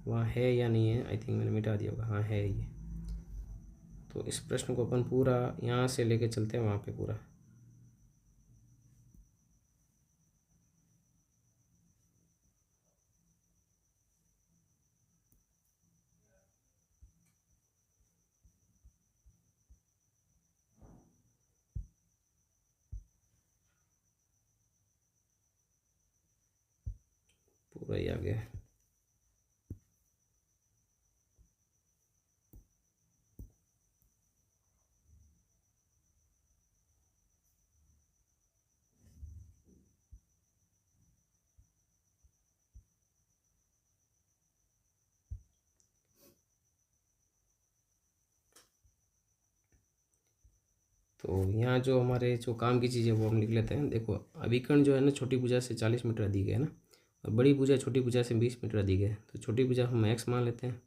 वहाँ है या नहीं है, आई थिंक मैंने मिटा दिया होगा। हाँ है ये। तो इस प्रश्न को अपन पूरा यहाँ से लेके चलते हैं वहाँ पे पूरा। पूरा ही आ गया। तो यहाँ जो हमारे जो काम की चीज़ें वो हम लिख लेते हैं। देखो विकर्ण जो है ना छोटी भुजा से 40 मीटर अधिक है ना, और बड़ी भुजा छोटी भुजा से 20 मीटर अधिक है। तो छोटी भुजा हम x मान लेते हैं,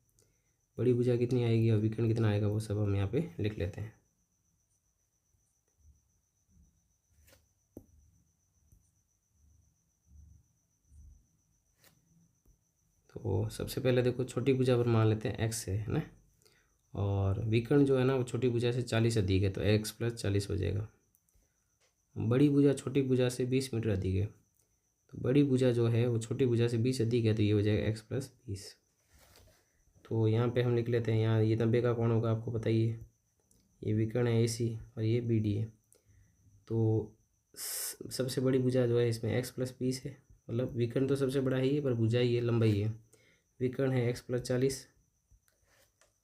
बड़ी भुजा कितनी आएगी और विकर्ण कितना आएगा वो सब हम यहाँ पे लिख लेते हैं। तो सबसे पहले देखो छोटी भुजा पर मान लेते हैं x है ना, और विकर्ण जो है ना वो छोटी भुजा से 40 अधिक है तो x + 40 हो जाएगा। बड़ी भुजा छोटी भुजा से 20 मीटर अधिक है, तो बड़ी भुजा जो है वो छोटी भुजा से 20 अधिक है, तो ये हो जाएगा x + 20। तो यहाँ पे हम लिख लेते हैं, यहाँ ये 90 का कोण होगा, आपको पता ही है। ये विकर्ण है AC और ये BD है। तो सबसे बड़ी भुजा जो है इसमें x + 20 है, मतलब विकर्ण तो सबसे बड़ा ही है पर भुजा ही है, लंबाई है। विकर्ण है x + 40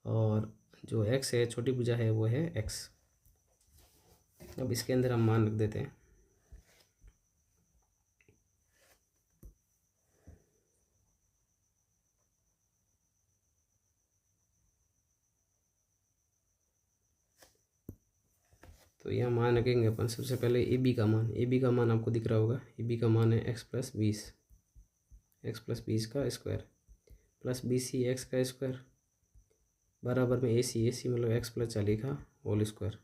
और जो x है छोटी भुजा है वो है x। अब इसके अंदर हम मान रख देते हैं। तो यहाँ मान रखेंगे अपन सबसे पहले ए बी का मान आपको दिख रहा होगा। ए बी का मान है x + 20 का square plus b c x का स्क्वायर बराबर में ए सी मतलब x + 40 का होल स्क्वायर।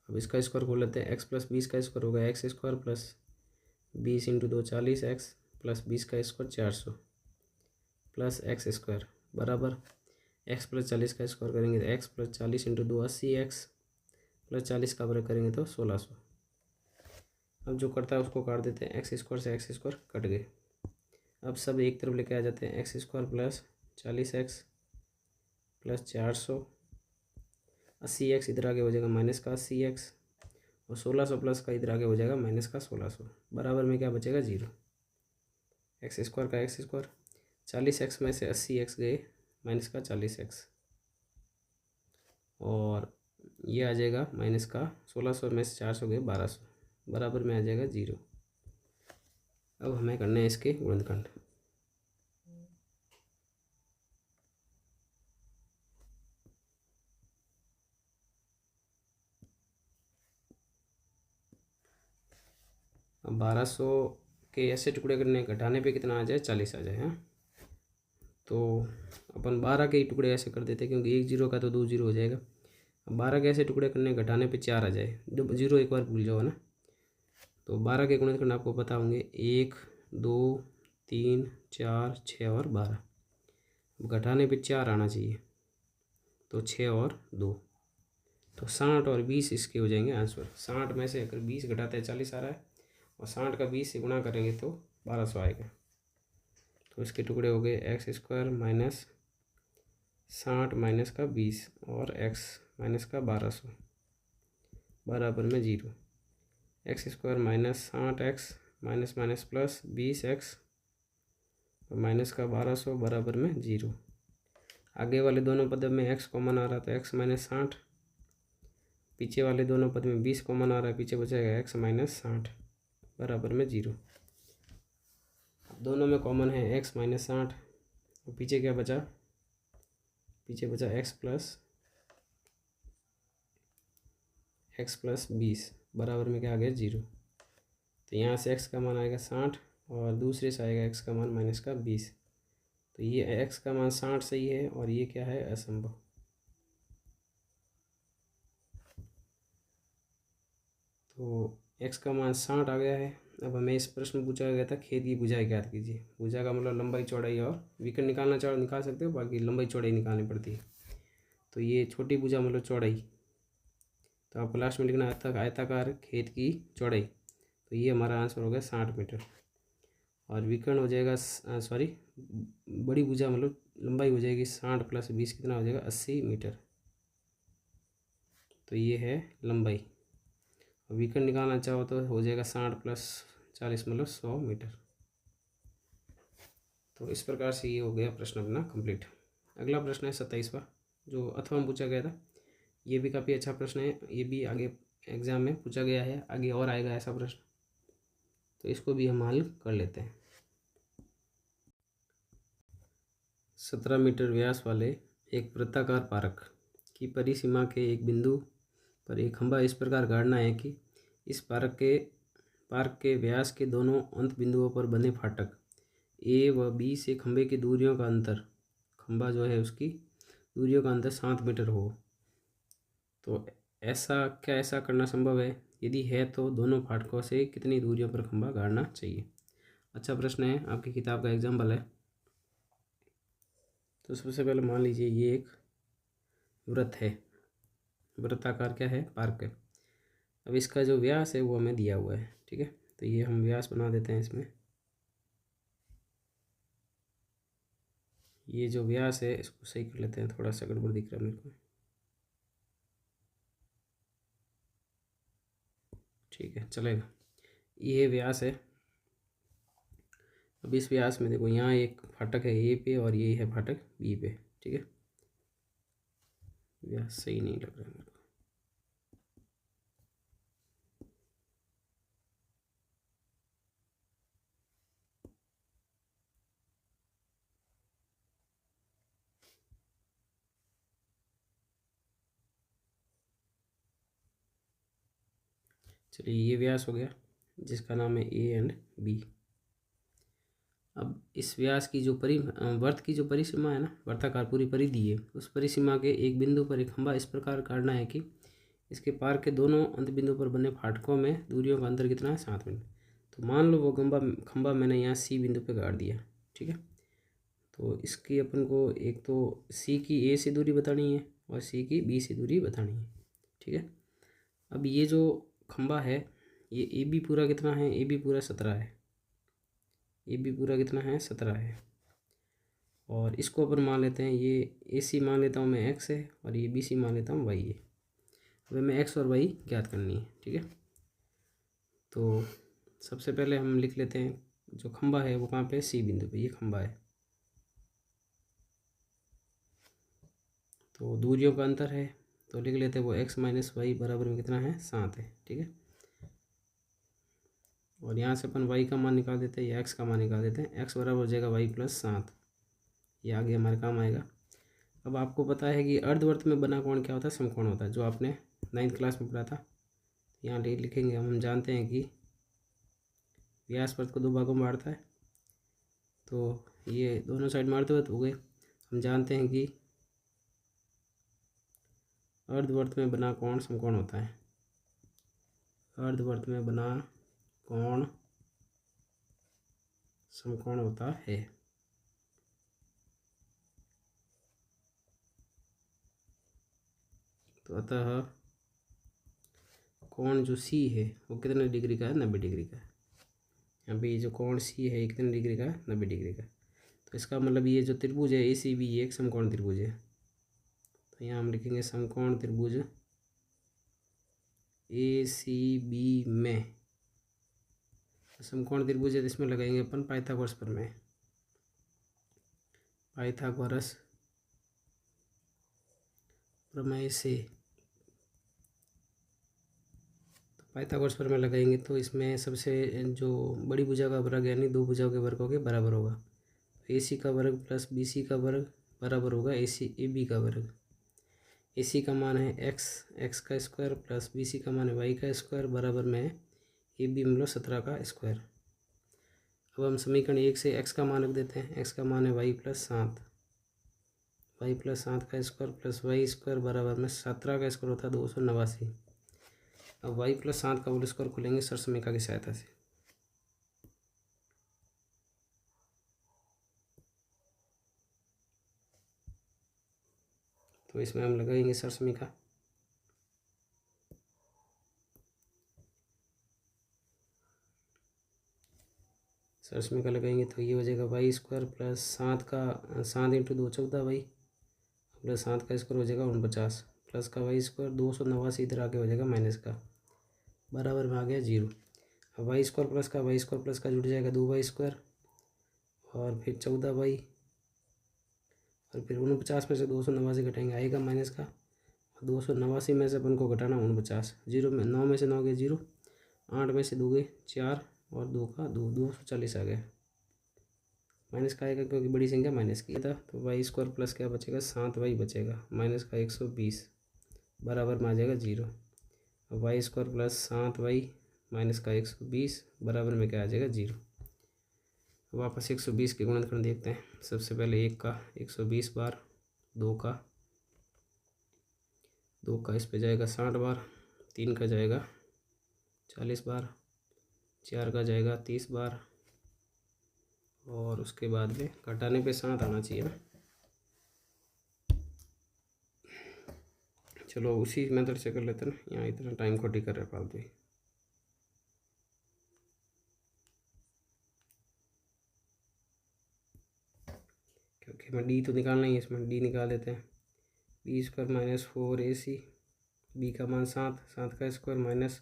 अब इसका स्क्वायर खोल लेते हैं। x + 20 का स्क्वायर होगा x² प्लस 20 × 2 40x प्लस 20 का स्क्वायर 400 प्लस x² बराबर x + 40 का स्क्वायर करेंगे तो x + 40 × 2 80x प्लस 40 का वर्ग करेंगे तो 1600। अब जो करता है उसको काट देते हैं। x² से x² कट गए। अब सब एक तरफ लेके आ जाते हैं। x² plus 40x plus 400 80x इधर आगे हो जाएगा माइनस का 80x और 1600 प्लस का इधर आगे हो जाएगा माइनस का 1600 बराबर में क्या बचेगा 0। x² का x² 40x में से 80x गए माइनस का 40x और ये आ जाएगा माइनस का 1600 में से 400 गए 1200 बराबर में आ जाएगा 0। अब हमें करना है इसके गुणनखंड। अब 1200 के ऐसे टुकड़े करने घटाने पे कितना आ जाए 40 आ जाए। हाँ तो अपन 12 के ही टुकड़े ऐसे कर देते हैं क्योंकि 1 0 का तो 2 0 हो जाएगा। अब 12 के ऐसे टुकड़े करने घटाने पे 4 आ जाए। 0 एक बार भूल जाओ ना। तो 12 के गुणनखंड आपको पता होंगे 1 2 3 4 6 और 12। अब घटाने पे 4 आना चाहिए तो 6 और 2 तो 60 और 20 इसके हो जाएंगे आंसर। 60 में से अगर 20 घटाते हैं 40 आ रहा है और 60 का 20 से गुणा करेंगे तो 1200 आएगा। तो इसके टुकड़े हो गए x² माइनस 60 माइनस का 20 और x माइनस का 1200 बराबर में 0। x² minus 60x minus minus plus 20x और माइनस का 1200 बराबर में 0। आगे वाले दोनों पद में x कॉमन आ रहा था x माइनस 60, पीछे वाले दोनों पद में 20 कॉमन आ रहा है, पीछे बचेगा x माइनस 60 बराबर में 0। दोनों में कॉमन है x माइनस 60 और पीछे क्या बचा, पीछे बचा x प्लस 20 बराबर में क्या आ गया 0। तो यहाँ से x का मान आएगा 60 और दूसरे से आएगा x का मान माइनस का 20। तो ये x का मान 60 सही है और ये क्या है असंभव। तो x का मान 60 आ गया है। अब हमें इस प्रश्न पूछा गया था खेत की भुजाएं ज्ञात कीजिए। भुजा का मतलब लंबाई चौड़ाई और विकर्ण निकालना चाहो निकाल सकते हो, बाकी लंबाई चौड़ाई निकालनी पड़ती है। तो ये छोटी भुजा मतलब चौड़ाई, तो आपको लास्ट में लिखना आयताकार खेत की चौड़ाई। तो ये हमारा आंसर हो गया 60 मीटर। और विकर्ण हो जाएगा सॉरी बड़ी भुजा मतलब लंबाई हो जाएगी 60 + 20 कितना हो जाएगा 80 मीटर। तो ये है लंबाई। विकर्ण निकालना चाहो तो हो जाएगा 60 + 40 मतलब 100 मीटर। तो इस प्रकार से ये हो गया प्रश्न अपना कंप्लीट। अगला प्रश्न है 27वां जो अथवा में पूछा गया था। ये भी काफ़ी अच्छा प्रश्न है, ये भी आगे एग्जाम में पूछा गया है, आगे और आएगा ऐसा प्रश्न, तो इसको भी हम हल कर लेते हैं। 17 मीटर व्यास वाले एक वृत्ताकार पार्क की परिसीमा के एक बिंदु पर एक खंभा इस प्रकार गाड़ना है कि इस पार्क के व्यास के दोनों अंत बिंदुओं पर बने फाटक ए व बी से खंभे की दूरियों का अंतर, खंभा जो है उसकी दूरियों का अंतर 7 मीटर हो। तो ऐसा करना संभव है? यदि है तो दोनों फाटकों से कितनी दूरियों पर खंभा गाड़ना चाहिए? अच्छा प्रश्न है, आपकी किताब का एग्जाम्पल है। तो सबसे पहले मान लीजिए ये एक वृत्त है, वृत्ताकार क्या है पार्क है। अब इसका जो व्यास है वो हमें दिया हुआ है, ठीक है। तो ये हम व्यास बना देते हैं इसमें। ये जो व्यास है इसको सही कर लेते हैं, थोड़ा सा गड़बड़ दिख रहा है मेरे को, ठीक है चलेगा। ये व्यास है अब इस व्यास में देखो, यहाँ एक फाटक है ए पे और ये है फाटक बी पे, ठीक है। व्यास सही नहीं लग रहा है मेरे को। चलिए, ये व्यास हो गया जिसका नाम है ए एंड बी। अब इस व्यास की जो वर्त की जो परिसीमा है ना, वर्ताकार पूरी परिधि है, उस परिसीमा के एक बिंदु पर एक खंभा इस प्रकार काटना है कि इसके पार के दोनों अंत बिंदु पर बने फाटकों में दूरियों का अंतर कितना है, 7 मीटर। तो मान लो वो खंभा मैंने यहाँ सी बिंदु पे काट दिया, ठीक है। तो इसकी अपन को एक तो सी की ए से दूरी बतानी है और सी की बी से दूरी बतानी है, ठीक है। अब ये जो खंभा है, ये ए बी पूरा कितना है, ए बी पूरा 17 है, ए बी पूरा कितना है, 17 है। और इसको अपन मान लेते हैं, ये ए सी मान लेता हूँ मैं एक्स है और ये बी सी मान लेता हूँ वाई है। अब हमें एक्स और वाई ज्ञात करनी है, ठीक है। तो सबसे पहले हम लिख लेते हैं, जो खंभा है वो कहाँ पे, सी बिंदु पे, ये खंभा है। तो दूरियों का अंतर है, तो लिख लेते हैं वो एक्स माइनस वाई बराबर में कितना है, 7 है, ठीक है। और यहाँ से अपन वाई का मान निकाल देते हैं या एक्स का मान निकाल देते हैं। एक्स बराबर हो जाएगा वाई प्लस 7, ये आगे हमारे काम आएगा। अब आपको पता है कि अर्धवर्त में बना कोण क्या होता है, समकोण होता है, जो आपने 9th क्लास में पढ़ा था। यहाँ लिखेंगे हम जानते हैं कि व्यास वर्त को 2 भागों में बांटता है, तो ये दोनों साइड में अर्धवर्त हो गए। हम जानते हैं कि अर्धवर्त में बना कोण समकोण होता है, अर्धवर्त में बना कोण समकोण होता है। तो अतः कोण जो सी है वो कितने डिग्री का है, 90 डिग्री का है। यहाँ पे ये जो कोण सी है कितने डिग्री का है, 90 डिग्री का। तो इसका मतलब ये जो त्रिभुज है ए सी बी, ये एक समकोण त्रिभुज है। तो यहाँ हम लिखेंगे समकोण त्रिभुज ए सी बी में, समकोण त्रिभुज है, इसमें लगाएंगे अपन पाइथागोरस प्रमेय, पाइथागोरस प्रमेय से। पाइथागोरस प्रमेय लगाएंगे तो इसमें सबसे जो बड़ी भुजा का वर्ग यानी 2 भुजाओं के वर्गों के बराबर होगा। ए सी का वर्ग प्लस बी सी का वर्ग बराबर होगा ए बी का वर्ग। ए सी का मान है एक्स का स्क्वायर प्लस बी सी का मान है वाई का स्क्वायर बराबर में ए बी मतलब 17 का स्क्वायर। अब हम समीकरण 1 से एक्स का मान रख देते हैं, एक्स का मान है वाई प्लस 7, वाई प्लस 7 का स्क्वायर प्लस वाई स्क्वायर बराबर में 17 का स्क्वायर होता है 289। अब वाई प्लस 7 का होल स्क्वायर खोलेंगे सरसमीका की सहायता से। तो इसमें हम लगाएंगे सरसमीका, सरसमीका लगाएंगे तो ये हो जाएगा y square plus 7 into 2 14 y plus 7 का स्क्वायर हो जाएगा 49 प्लस का वाई स्क्वायर 289 इधर आके हो जाएगा माइनस का, बराबर में आ गया 0। अब वाई स्क्वायर प्लस का जुड़ जाएगा 2 वाई स्क्वायर और फिर 14 वाई और फिर 49 में से 289 घटाएंगे आएगा माइनस का, 289 में से अपन को घटाना 49, 0 में 9 में से 9 गए 0, 8 में से 2 गए 4 और 2 का 2, 240 आ गया, माइनस का आएगा क्योंकि बड़ी संख्या माइनस की था। तो वाई स्क्वायर प्लस क्या बचेगा, 7 वाई बचेगा माइनस का 120 बराबर में आ जाएगा 0। अब y square plus 7 y minus का 120 बराबर में क्या आ जाएगा 0। अब वापस 120 के गुणनखंड देखते हैं। सबसे पहले 1 का 120 बार, 2 का इस पे जाएगा 60 बार, 3 का जाएगा 40 बार, 4 का जाएगा 30 बार और उसके बाद में घटाने पे 7 आना चाहिए ना। चलो उसी मेथड से कर लेते हैं ना, यहाँ इतना टाइम खोटी कर रहे फालतू ही। क्योंकि हमें डी तो निकालना ही है, इसमें डी निकाल देते हैं। बी स्क्वायर माइनस 4 ए सी, बी का मान 7 का स्क्वायर माइनस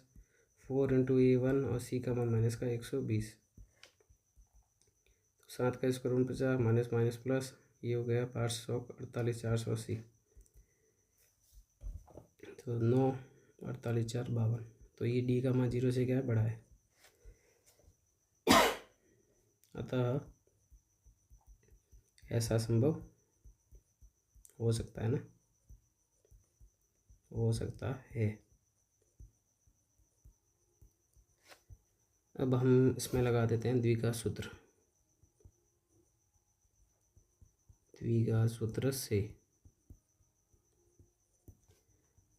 4 इंटू A1 और सी का मान माइनस का 120। 7 का स्क्वायर 49 माइनस माइनस प्लस, ये हो गया 548 480, तो 9 48 4 52। तो ये डी का मान 0 से क्या है, बड़ा है। अतः ऐसा संभव हो सकता है ना, हो सकता है। अब हम इसमें लगा देते हैं द्विघात सूत्र। द्विघात सूत्र से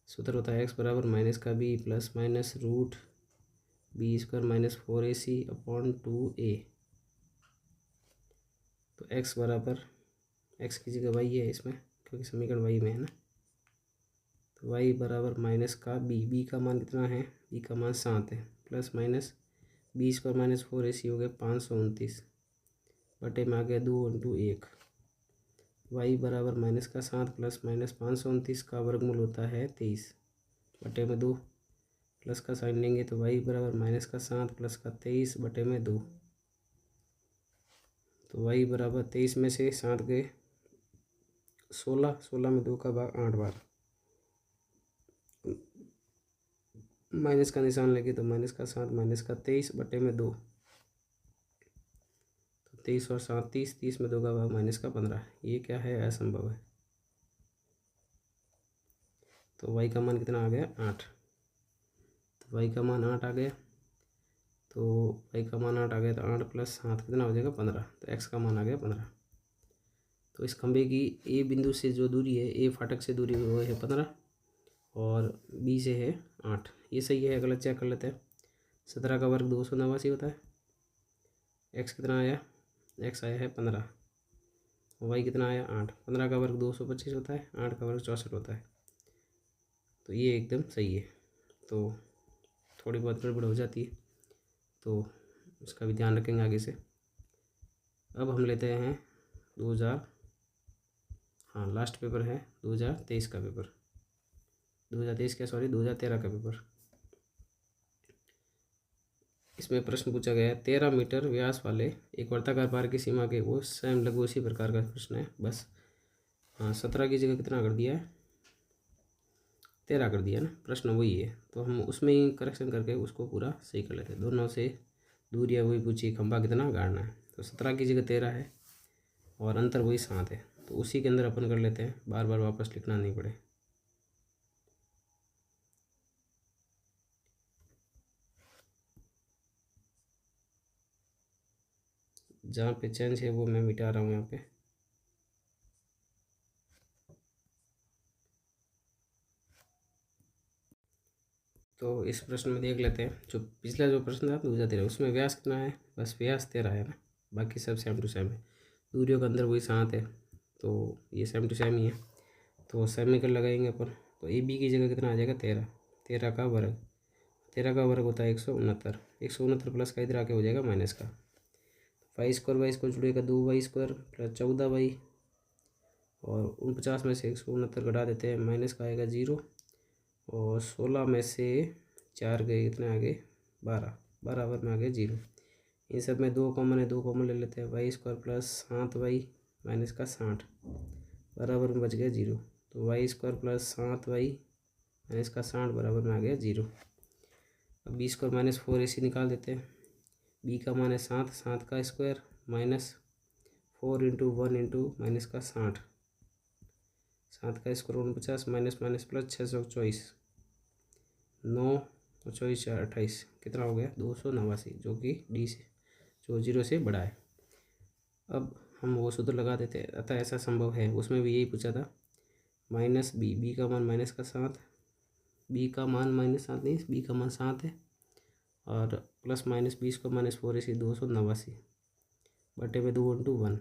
सूत्र होता है x बराबर माइनस का b plus minus root B square minus 4ac upon 2a। तो x बराबर, x की जगह y है इसमें, क्योंकि समीकरण y में है ना। तो y बराबर माइनस का b का मान कितना है, b का मान 7 है, plus minus B square minus 4ac हो गया 529, बटे में आ गया 2 इंटू 1। y बराबर माइनस का 7 प्लस माइनस 529 का वर्गमूल होता है 23, बटे में 2, प्लस का साइन लेंगे तो y बराबर माइनस का 7 प्लस का 23 बटे में 2। तो y बराबर 23 में से 7 गए 16, 16 में 2 का भाग 8 बार, माइनस का निशान लेंगे तो माइनस का 7 माइनस का 23 बटे में 2। तो 23 और 7 30, 30 में 2 का भाग माइनस का 15। ये क्या है, असंभव है। तो y का मान कितना आ गया, 8। तो y का मान 8 आ गया, तो y का मान 8 आ गया, तो 8 प्लस 7 कितना हो जाएगा, 15। तो x का मान आ गया 15। तो इस खंभे की a बिंदु से जो दूरी है, a फाटक से दूरी वो है 15 और b से है 8। ये सही है, गलत चेक कर लेते हैं। 17 का वर्ग 289 होता है। x कितना आया, x आया है 15, y कितना आया 8। 15 का वर्ग 225 होता है, 8 का वर्ग 64 होता है। तो ये एकदम सही है। तो थोड़ी बहुत गड़बड़ हो जाती है, तो उसका भी ध्यान रखेंगे आगे से। अब हम लेते हैं 2000, हाँ लास्ट पेपर है 2023 का पेपर, 2023 का सॉरी 2013 का पेपर। इसमें प्रश्न पूछा गया है 13 मीटर व्यास वाले एक वर्ताकार पार की सीमा के, वो स्वयं लगभग उसी प्रकार का प्रश्न है बस। हाँ 17 की जगह कितना कर दिया है, 13 कर दिया ना, प्रश्न वही है। तो हम उसमें ही करेक्शन करके उसको पूरा सही कर लेते हैं। दोनों से दूरियाँ वही पूछी, खंभा कितना गाड़ना है। तो 17 की जगह 13 है और अंतर वही 7 है, तो उसी के अंदर अपन कर लेते हैं, बार बार वापस लिखना नहीं पड़े। जहाँ पे चेंज है वो मैं मिटा रहा हूँ यहाँ पे। तो इस प्रश्न में देख लेते हैं, जो पिछला जो प्रश्न था 2013, उसमें व्यास कितना है, बस व्यास 13 है ना, बाकी सब सेम टू सेम है। दूरियों के अंदर वही 7 है, तो ये सेम टू सेम ही है। तो सेमीकल लगाएंगे अपन, तो ए बी की जगह कितना आ जाएगा 13, 13 का वर्ग, 13 का वर्ग होता है 169, 169 प्लस का इधर आके हो जाएगा माइनस का। वाई स्क्वायर जुड़ेगा 2y स्क्वायर प्लस 14y, और 49 में से 169 घटा देते हैं, माइनस का आएगा 0, और 16 में से 4 गए, कितने आ गए 12, बराबर में आ गए 0। इन सब में 2 कॉमन है, 2 कॉमन ले लेते हैं, Y square plus 7y minus का 60 बराबर में बच गया 0। तो Y square plus 7y minus का 60 बराबर में आ गया 0। अब बी स्क्वायर माइनस 4ac निकाल देते हैं। बी का मान है 7, 7 का square minus 4 into 1 into minus का 60, 7 का स्क्वायर 49 माइनस माइनस प्लस 624, 9 और 24 4 28, कितना हो गया 289, जो कि डी से, जो 0 से बड़ा है। अब हम वो सूत्र लगा देते हैं, अतः ऐसा संभव है। उसमें भी यही पूछा था, माइनस बी का मान माइनस का 7, बी का मान माइनस 7 नहीं, बी का मान 7 है, और प्लस माइनस 20 को माइनस 4 इसी 289 बटे में 2 इंटू 1।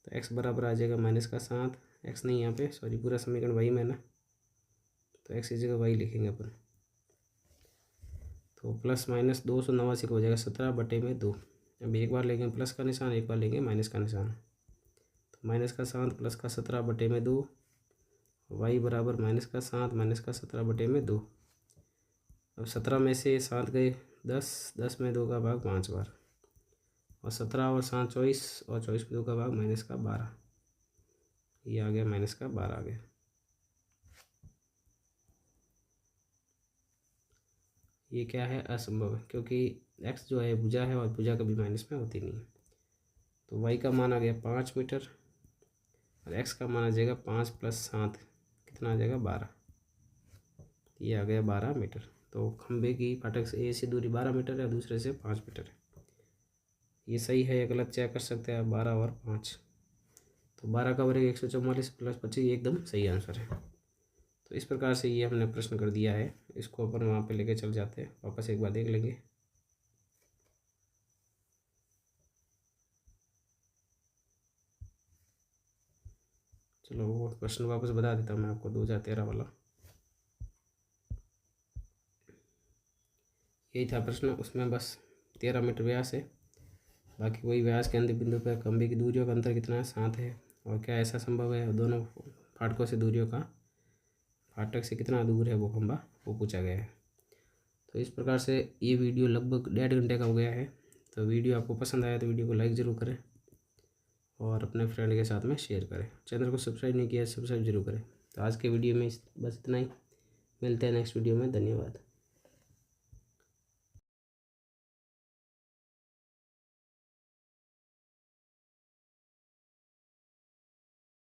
तो x बराबर आ जाएगा माइनस का 7, x नहीं यहाँ पे, सॉरी पूरा समीकरण वही में ना, तो x की जगह y लिखेंगे अपन। तो प्लस माइनस 289 को हो जाएगा 17 बटे में 2। अब एक बार लेंगे प्लस का निशान, एक बार लेंगे माइनस का निशान। तो माइनस का 7 प्लस का 17 बटे में 2, y बराबर माइनस का 7 माइनस का 17 बटे में 2। अब 17 में से 7 गए 10, 10 में 2 का भाग 5 बार, और 17 और 7 24 और 24 पे 2 का भाग -12, ये आ गया -12 आ गया। ये क्या है, असंभव है, क्योंकि x जो है भुजा है और भुजा कभी माइनस में होती नहीं है। तो y का मान आ गया 5 मीटर और x का मान आ जाएगा 5 + 7 कितना आ जाएगा 12, ये आ गया 12 मीटर। तो खंबे की फाटक से ए से दूरी 12 मीटर है, दूसरे से 5 मीटर है। ये सही है या गलत चेक कर सकते हैं आप, 12 और 5। तो 12 का वर्ग 144 + 25 एकदम सही आंसर है। तो इस प्रकार से ये हमने प्रश्न कर दिया है। इसको अपन वहाँ पे लेके चल जाते हैं, वापस एक बार देख लेंगे। चलो वो प्रश्न वापस बता देता हूँ मैं आपको, 2013 वाला यही था प्रश्न। उसमें बस 13 मीटर व्यास है, बाकी वही व्यास के अंतिम बिंदु पर खंभे की दूरियों का अंतर कितना है, 7 है। और क्या ऐसा संभव है दोनों फाटकों से दूरियों का, फाटक से कितना दूर है वो खंभा, वो पूछा गया है। तो इस प्रकार से ये वीडियो लगभग 1.5 घंटे का हो गया है। तो वीडियो आपको पसंद आया तो वीडियो को लाइक ज़रूर करें और अपने फ्रेंड के साथ में शेयर करें। चैनल को सब्सक्राइब नहीं किया, सब्सक्राइब जरूर करें। तो आज के वीडियो में बस इतना ही, मिलते हैं नेक्स्ट वीडियो में। धन्यवाद।